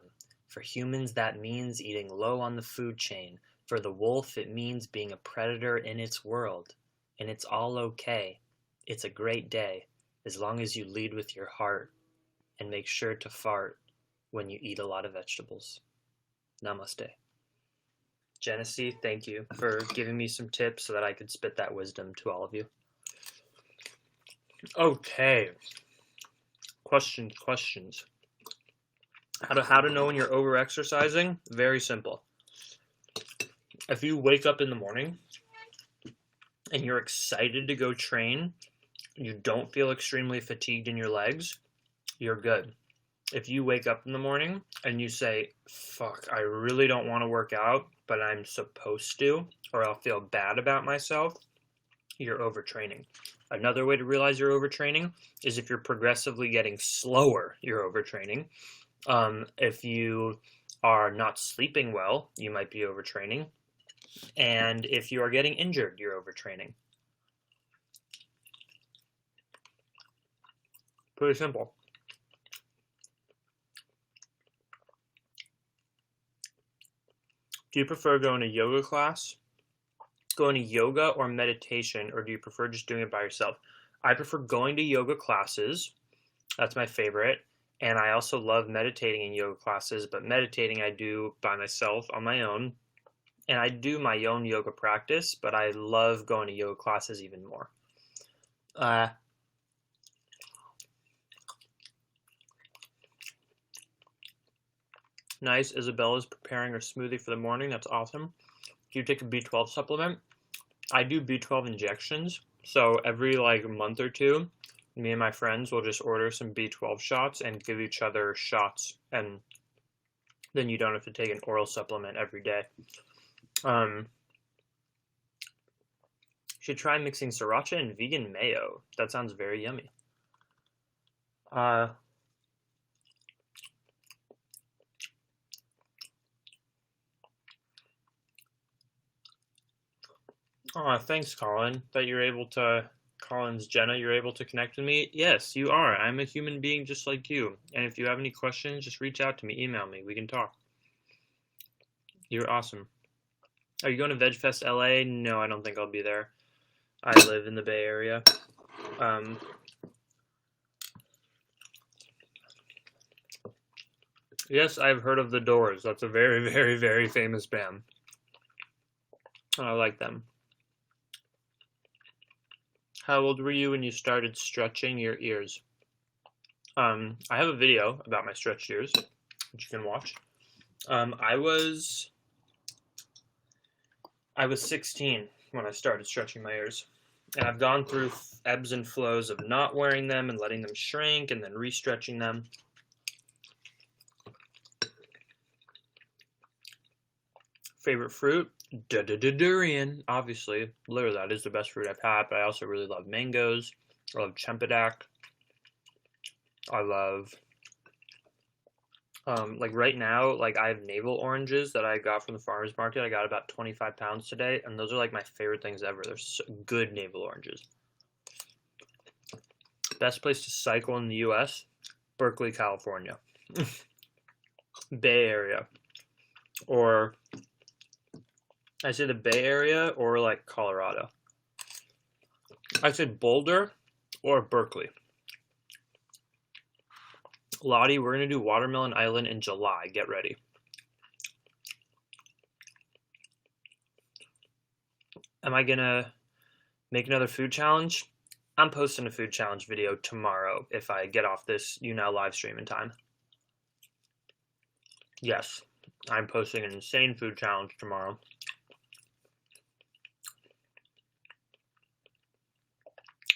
For humans, that means eating low on the food chain. For the wolf, it means being a predator in its world. And it's all okay. It's a great day, as long as you lead with your heart and make sure to fart when you eat a lot of vegetables. Namaste. Genesee, thank you for giving me some tips so that I could spit that wisdom to all of you. Okay. Questions. How to know when you're over-exercising? Very simple. If you wake up in the morning and you're excited to go train, you don't feel extremely fatigued in your legs, you're good. if you wake up in the morning and you say, fuck, I really don't want to work out, but I'm supposed to, or I'll feel bad about myself, you're overtraining. Another way to realize you're overtraining is if you're progressively getting slower, you're overtraining. If you are not sleeping well, you might be overtraining. And if you are getting injured, you're overtraining. Pretty simple. Do you prefer going to yoga class, going to yoga or meditation, or do you prefer just doing it by yourself? I prefer going to yoga classes. That's my favorite. And I also love meditating in yoga classes, but meditating I do by myself on my own. And I do my own yoga practice, but I love going to yoga classes even more. Nice. Isabella's preparing her smoothie for the morning. That's awesome. Do you take a B12 supplement? I do B12 injections. So every month or two, me and my friends will just order some B12 shots and give each other shots. And then you don't have to take an oral supplement every day. Should try mixing sriracha and vegan mayo. That sounds very yummy. Thanks, Colin, that you're able to, Colin's Jenna, you're able to connect with me. Yes, you are. I'm a human being just like you. And if you have any questions, just reach out to me, email me. We can talk. You're awesome. Are you going to VegFest LA? No, I don't think I'll be there. I live in the Bay Area. Yes, I've heard of The Doors. That's a very, very, very famous band. I like them. How old were you when you started stretching your ears? I have a video about my stretched ears, which you can watch. I was 16 when I started stretching my ears. And I've gone through ebbs and flows of not wearing them and letting them shrink and then re-stretching them. Favorite fruit? Durian, obviously. Literally, that is the best fruit I've had, but I also really love mangoes. I love Chempedak. I love, right now, I have navel oranges that I got from the farmer's market. I got about 25 pounds today, and those are, my favorite things ever. They're so good navel oranges. Best place to cycle in the U.S.? Berkeley, California. Bay Area. Or I say the Bay Area or Colorado. I said Boulder or Berkeley. Lottie, we're going to do Watermelon Island in July. Get ready. Am I going to make another food challenge? I'm posting a food challenge video tomorrow if I get off this YouNow live stream in time. Yes, I'm posting an insane food challenge tomorrow.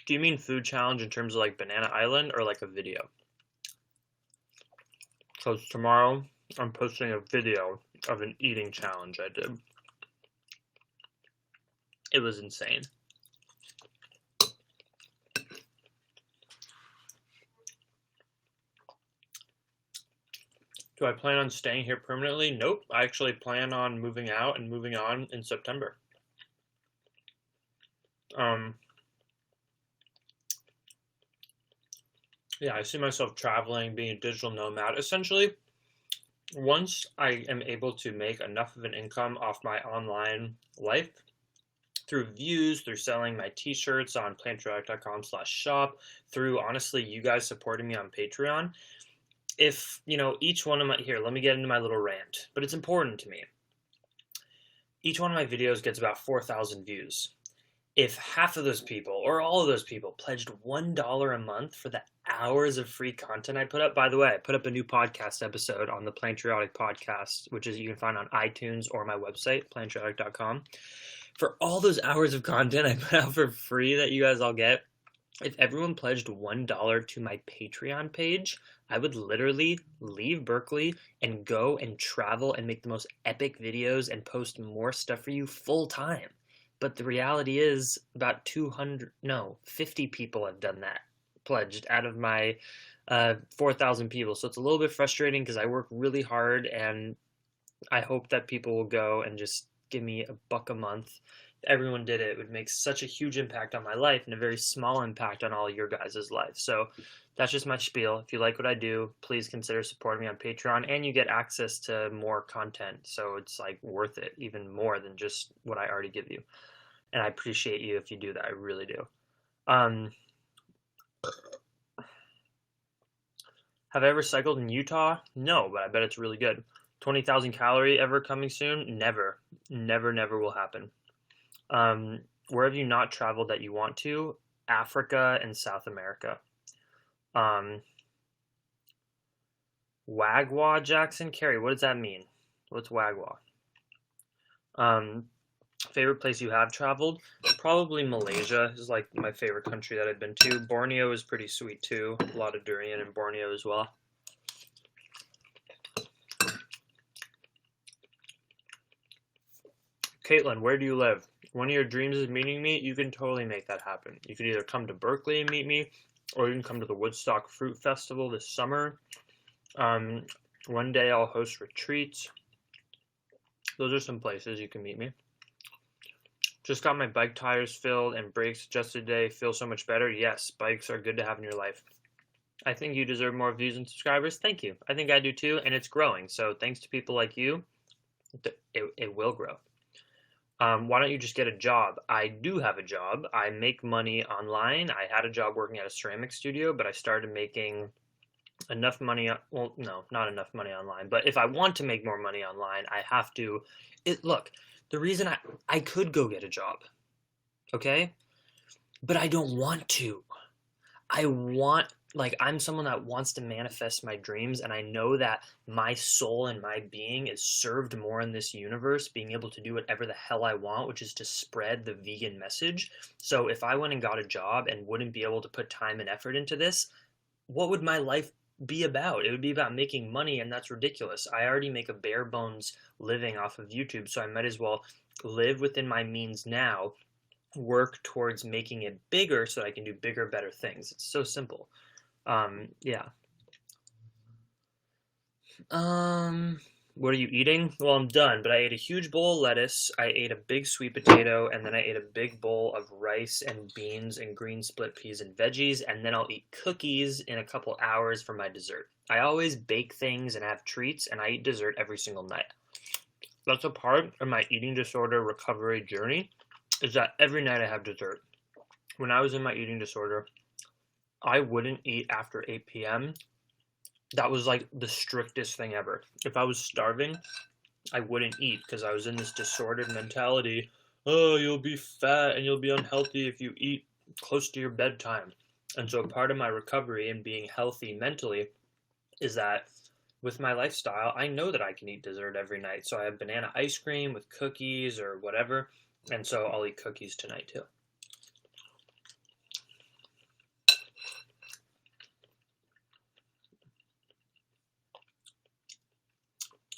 Do you mean food challenge in terms of Banana Island or a video? Because tomorrow I'm posting a video of an eating challenge I did. It was insane. Do I plan on staying here permanently? Nope. I actually plan on moving out and moving on in September. Yeah, I see myself traveling, being a digital nomad. Essentially, once I am able to make enough of an income off my online life, through views, through selling my t-shirts on plantriotic.com/shop, through, honestly, you guys supporting me on Patreon, if, each one of my, here, let me get into my little rant, but it's important to me. Each one of my videos gets about 4,000 views. If half of those people, or all of those people, pledged $1 a month for the hours of free content I put up. By the way, I put up a new podcast episode on the Plantriotic podcast, which is you can find on iTunes or my website, plantriotic.com. For all those hours of content I put out for free that you guys all get, If everyone pledged $1 to my Patreon page, I would literally leave Berkeley and go and travel and make the most epic videos and post more stuff for you full time. But the reality is about 200, no, 50 people have done that, pledged out of my 4,000 people. So it's a little bit frustrating because I work really hard and I hope that people will go and just give me $1 a month. If everyone did it, it would make such a huge impact on my life and a very small impact on all your guys' life. So that's just my spiel. If you like what I do, please consider supporting me on Patreon, and you get access to more content. So it's like worth it, even more than just what I already give you. And I appreciate you if you do that. I really do. Have I ever cycled in Utah? No, but I bet it's really good. 20,000 calorie ever coming soon? Never. Never, never will happen. Where have you not traveled that you want to? Africa and South America. Wagwa, Jackson? Carrie, what does that mean? What's Wagwa? Favorite place you have traveled? Probably Malaysia is like my favorite country that I've been to. Borneo is pretty sweet too. A lot of durian in Borneo as well. Caitlin, where do you live? One of your dreams is meeting me. You can totally make that happen. You can either come to Berkeley and meet me, or you can come to the Woodstock Fruit Festival this summer. One day I'll host retreats. Those are some places you can meet me. Just got my bike tires filled and brakes adjusted today. Feel so much better. Yes, bikes are good to have in your life. I think you deserve more views and subscribers. Thank you. I think I do too, and it's growing. So thanks to people like you, it will grow. Why don't you just get a job? I do have a job. I make money online. I had a job working at a ceramic studio, but I started making enough money. Well, no, not enough money online. But if I want to make more money online, I have to. Look, the reason I could go get a job, okay? But I don't want to. I'm someone that wants to manifest my dreams, and I know that my soul and my being is served more in this universe being able to do whatever the hell I want, which is to spread the vegan message. So if I went and got a job and wouldn't be able to put time and effort into this, what would my life be about? It would be about making money, and that's ridiculous. I already make a bare bones living off of YouTube, so I might as well live within my means now, work towards making it bigger so I can do bigger, better things. It's so simple. Yeah. What are you eating? Well, I'm done, but I ate a huge bowl of lettuce, I ate a big sweet potato, and then I ate a big bowl of rice and beans and green split peas and veggies, and then I'll eat cookies in a couple hours for my dessert. I always bake things and have treats, and I eat dessert every single night. That's a part of my eating disorder recovery journey, is that every night I have dessert. When I was in my eating disorder, I wouldn't eat after 8 p.m. That was like the strictest thing ever. If I was starving, I wouldn't eat because I was in this disordered mentality. Oh, you'll be fat and you'll be unhealthy if you eat close to your bedtime. And so part of my recovery and being healthy mentally is that with my lifestyle, I know that I can eat dessert every night. So I have banana ice cream with cookies or whatever. And so I'll eat cookies tonight too.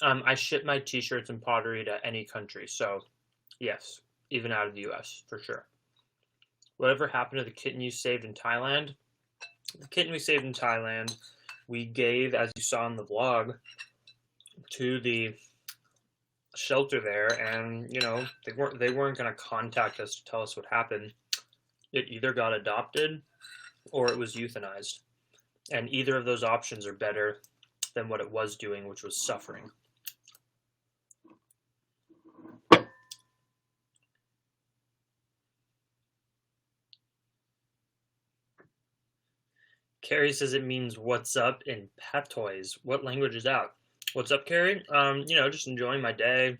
I ship my t-shirts and pottery to any country, so yes, even out of the US, for sure. Whatever happened to the kitten you saved in Thailand? The kitten we saved in Thailand, we gave, as you saw in the vlog, to the shelter there, and they weren't going to contact us to tell us what happened. It either got adopted or it was euthanized, and either of those options are better than what it was doing, which was suffering. Carrie says it means what's up in Patois. What language is that? What's up, Carrie? Just enjoying my day.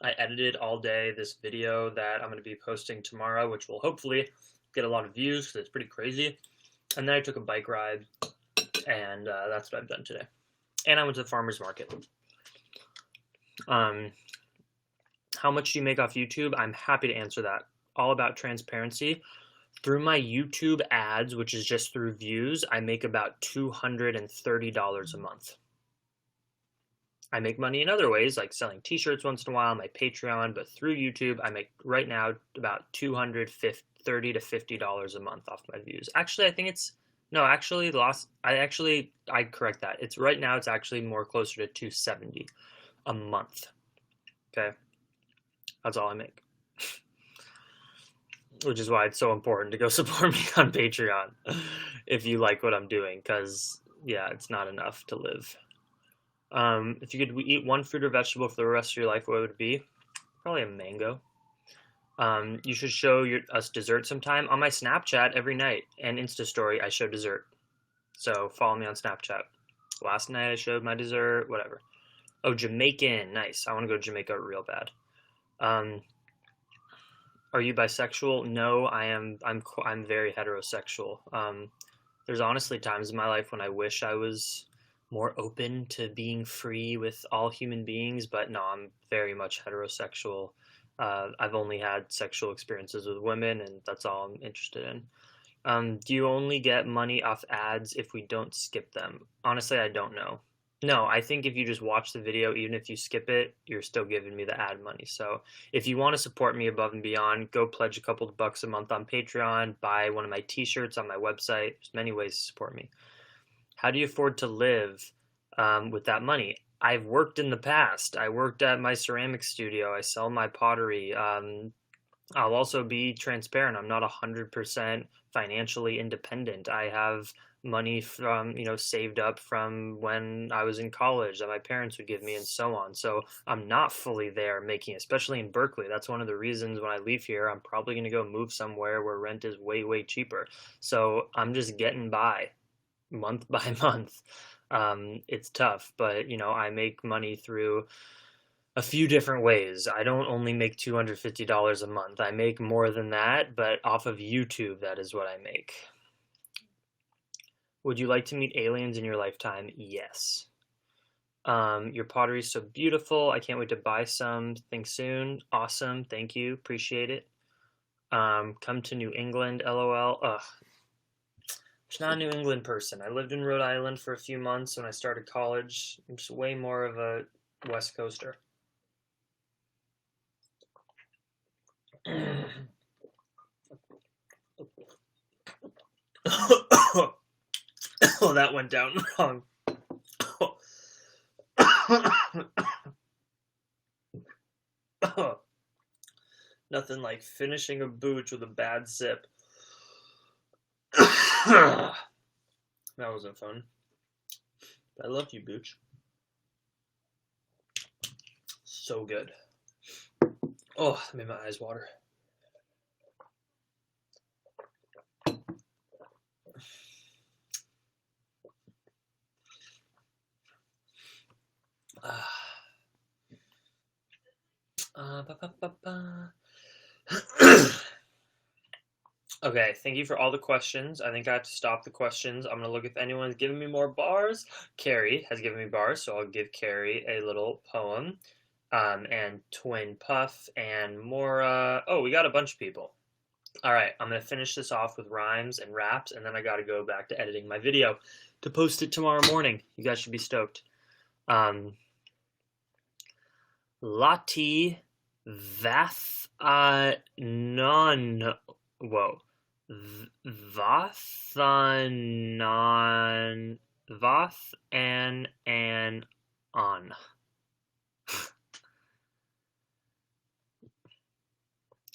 I edited all day this video that I'm going to be posting tomorrow, which will hopefully get a lot of views because it's pretty crazy. And then I took a bike ride, and that's what I've done today. And I went to the farmer's market. How much do you make off YouTube? I'm happy to answer that. All about transparency. Through my YouTube ads, which is just through views, I make about $230 a month. I make money in other ways, like selling t-shirts once in a while, my Patreon, but through YouTube, I make right now about $230 to $50 a month off my views. Actually, I think it's no, actually, I correct that. It's right now. It's actually more closer to 270 a month. Okay, that's all I make, which is why it's so important to go support me on Patreon if you like what I'm doing, because yeah, it's not enough to live. If you could eat one fruit or vegetable for the rest of your life, what would it be? Probably a mango. You should show us dessert sometime. On my Snapchat every night and Insta story, I show dessert. So follow me on Snapchat. Last night I showed my dessert, whatever. Oh, Jamaican, nice. I want to go to Jamaica real bad. Are you bisexual? No, I am. I'm very heterosexual. There's honestly times in my life when I wish I was more open to being free with all human beings, but no, I'm very much heterosexual. I've only had sexual experiences with women, and that's all I'm interested in. Do you only get money off ads if we don't skip them? Honestly, I don't know. No, I think if you just watch the video, even if you skip it, you're still giving me the ad money. So if you want to support me above and beyond, go pledge a couple of bucks a month on Patreon, buy one of my t-shirts on my website. There's many ways to support me. How do you afford to live with that money? I've worked in the past. I worked at my ceramic studio. I sell my pottery. I'll also be transparent. I'm not 100% financially independent. I have money from, saved up from when I was in college that my parents would give me and so on. So I'm not fully there making, especially in Berkeley. That's one of the reasons when I leave here, I'm probably going to go move somewhere where rent is way, way cheaper. So I'm just getting by month by month. It's tough, but I make money through a few different ways. I don't only make $250 a month. I make more than that, but off of YouTube, that is what I make. Would you like to meet aliens in your lifetime? Yes. Your pottery is so beautiful. I can't wait to buy some. Think soon. Awesome. Thank you. Appreciate it. Come to New England. LOL. Ugh. I'm not a New England person. I lived in Rhode Island for a few months when I started college. I'm just way more of a West Coaster. Oh, that went down wrong. Nothing like finishing a booch with a bad sip. That wasn't fun. I love you, booch. So good. Oh, that made my eyes water. Okay, thank you for all the questions. I think I have to stop the questions. I'm going to look if anyone's giving me more bars. Carrie has given me bars, so I'll give Carrie a little poem. And Twin Puff and Mora. Oh, we got a bunch of people. All right, I'm going to finish this off with rhymes and raps, and then I got to go back to editing my video to post it tomorrow morning. You guys should be stoked. Lati Vath non. Whoa. Vathanon. Vath an on.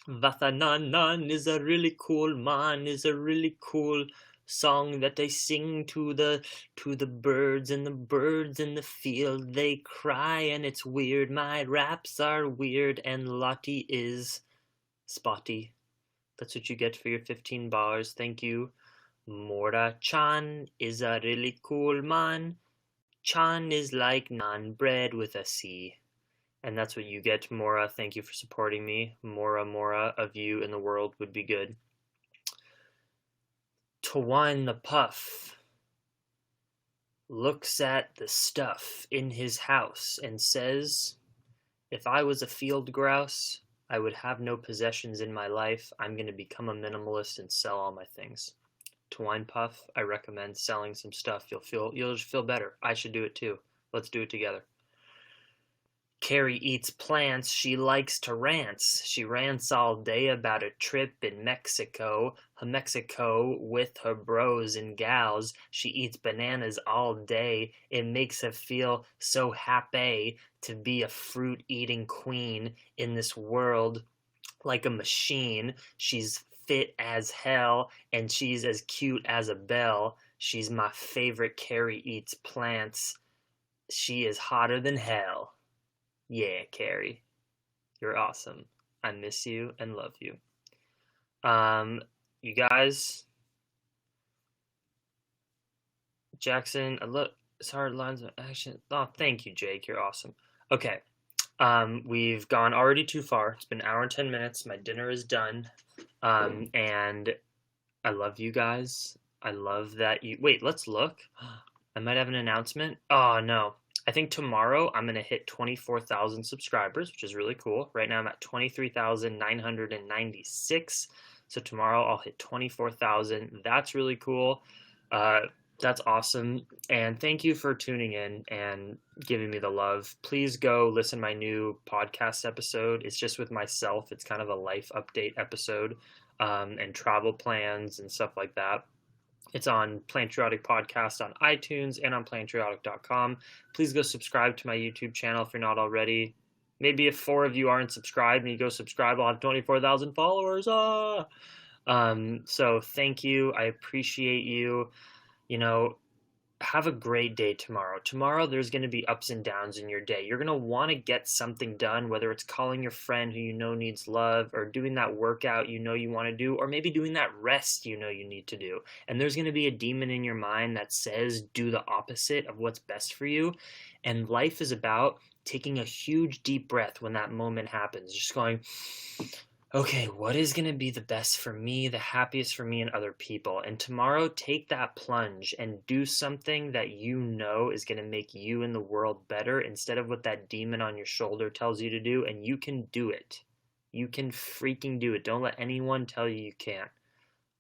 Vathananan is a really cool man, is a really cool song that I sing to the birds, and the birds in the field they cry, and it's weird. My raps are weird, and Lottie is spotty. That's what you get for your 15 bars. Thank you. Mora-chan is a really cool man. Chan is like naan bread with a C. And that's what you get, Mora. Thank you for supporting me. Mora, of you in the world would be good. Twine the Puff looks at the stuff in his house and says, if I was a field grouse, I would have no possessions in my life. I'm going to become a minimalist and sell all my things. To Wine Puff, I recommend selling some stuff. You'll just feel better. I should do it too. Let's do it together. Carrie eats plants, she likes to rants. She rants all day about a trip in Mexico with her bros and gals. She eats bananas all day. It makes her feel so happy to be a fruit-eating queen in this world like a machine. She's fit as hell, and she's as cute as a belle. She's my favorite. Carrie eats plants. She is hotter than hell. Yeah, Carrie, you're awesome. I miss you and love you. You guys, Jackson, look, it's hard lines of action. Oh, thank you, Jake. You're awesome. Okay. We've gone already too far. It's been an hour and 10 minutes. My dinner is done. And I love you guys. I love that you. Wait, let's look. I might have an announcement. Oh, no. I think tomorrow I'm going to hit 24,000 subscribers, which is really cool. Right now I'm at 23,996. So tomorrow I'll hit 24,000. That's really cool. That's awesome. And thank you for tuning in and giving me the love. Please go listen to my new podcast episode. It's just with myself. It's kind of a life update episode, and travel plans and stuff like that. It's on Plantriotic Podcast on iTunes and on plantriotic.com. Please go subscribe to my YouTube channel if you're not already. Maybe if 4 of you aren't subscribed and you go subscribe, I'll have 24,000 followers. So thank you. I appreciate you. Have a great day tomorrow. Tomorrow there's going to be ups and downs in your day. You're going to want to get something done, whether it's calling your friend who you know needs love, or doing that workout you know you want to do, or maybe doing that rest you know you need to do. And there's going to be a demon in your mind that says do the opposite of what's best for you. And life is about taking a huge deep breath when that moment happens. Just going, okay, what is going to be the best for me, the happiest for me and other people? And tomorrow, take that plunge and do something that you know is going to make you and the world better instead of what that demon on your shoulder tells you to do. And you can do it. You can freaking do it. Don't let anyone tell you you can't.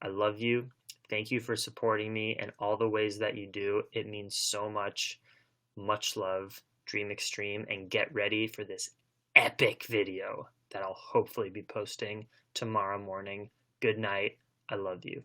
I love you. Thank you for supporting me and all the ways that you do. It means so much. Much love. Dream extreme, and get ready for this epic video that I'll hopefully be posting tomorrow morning. Good night. I love you.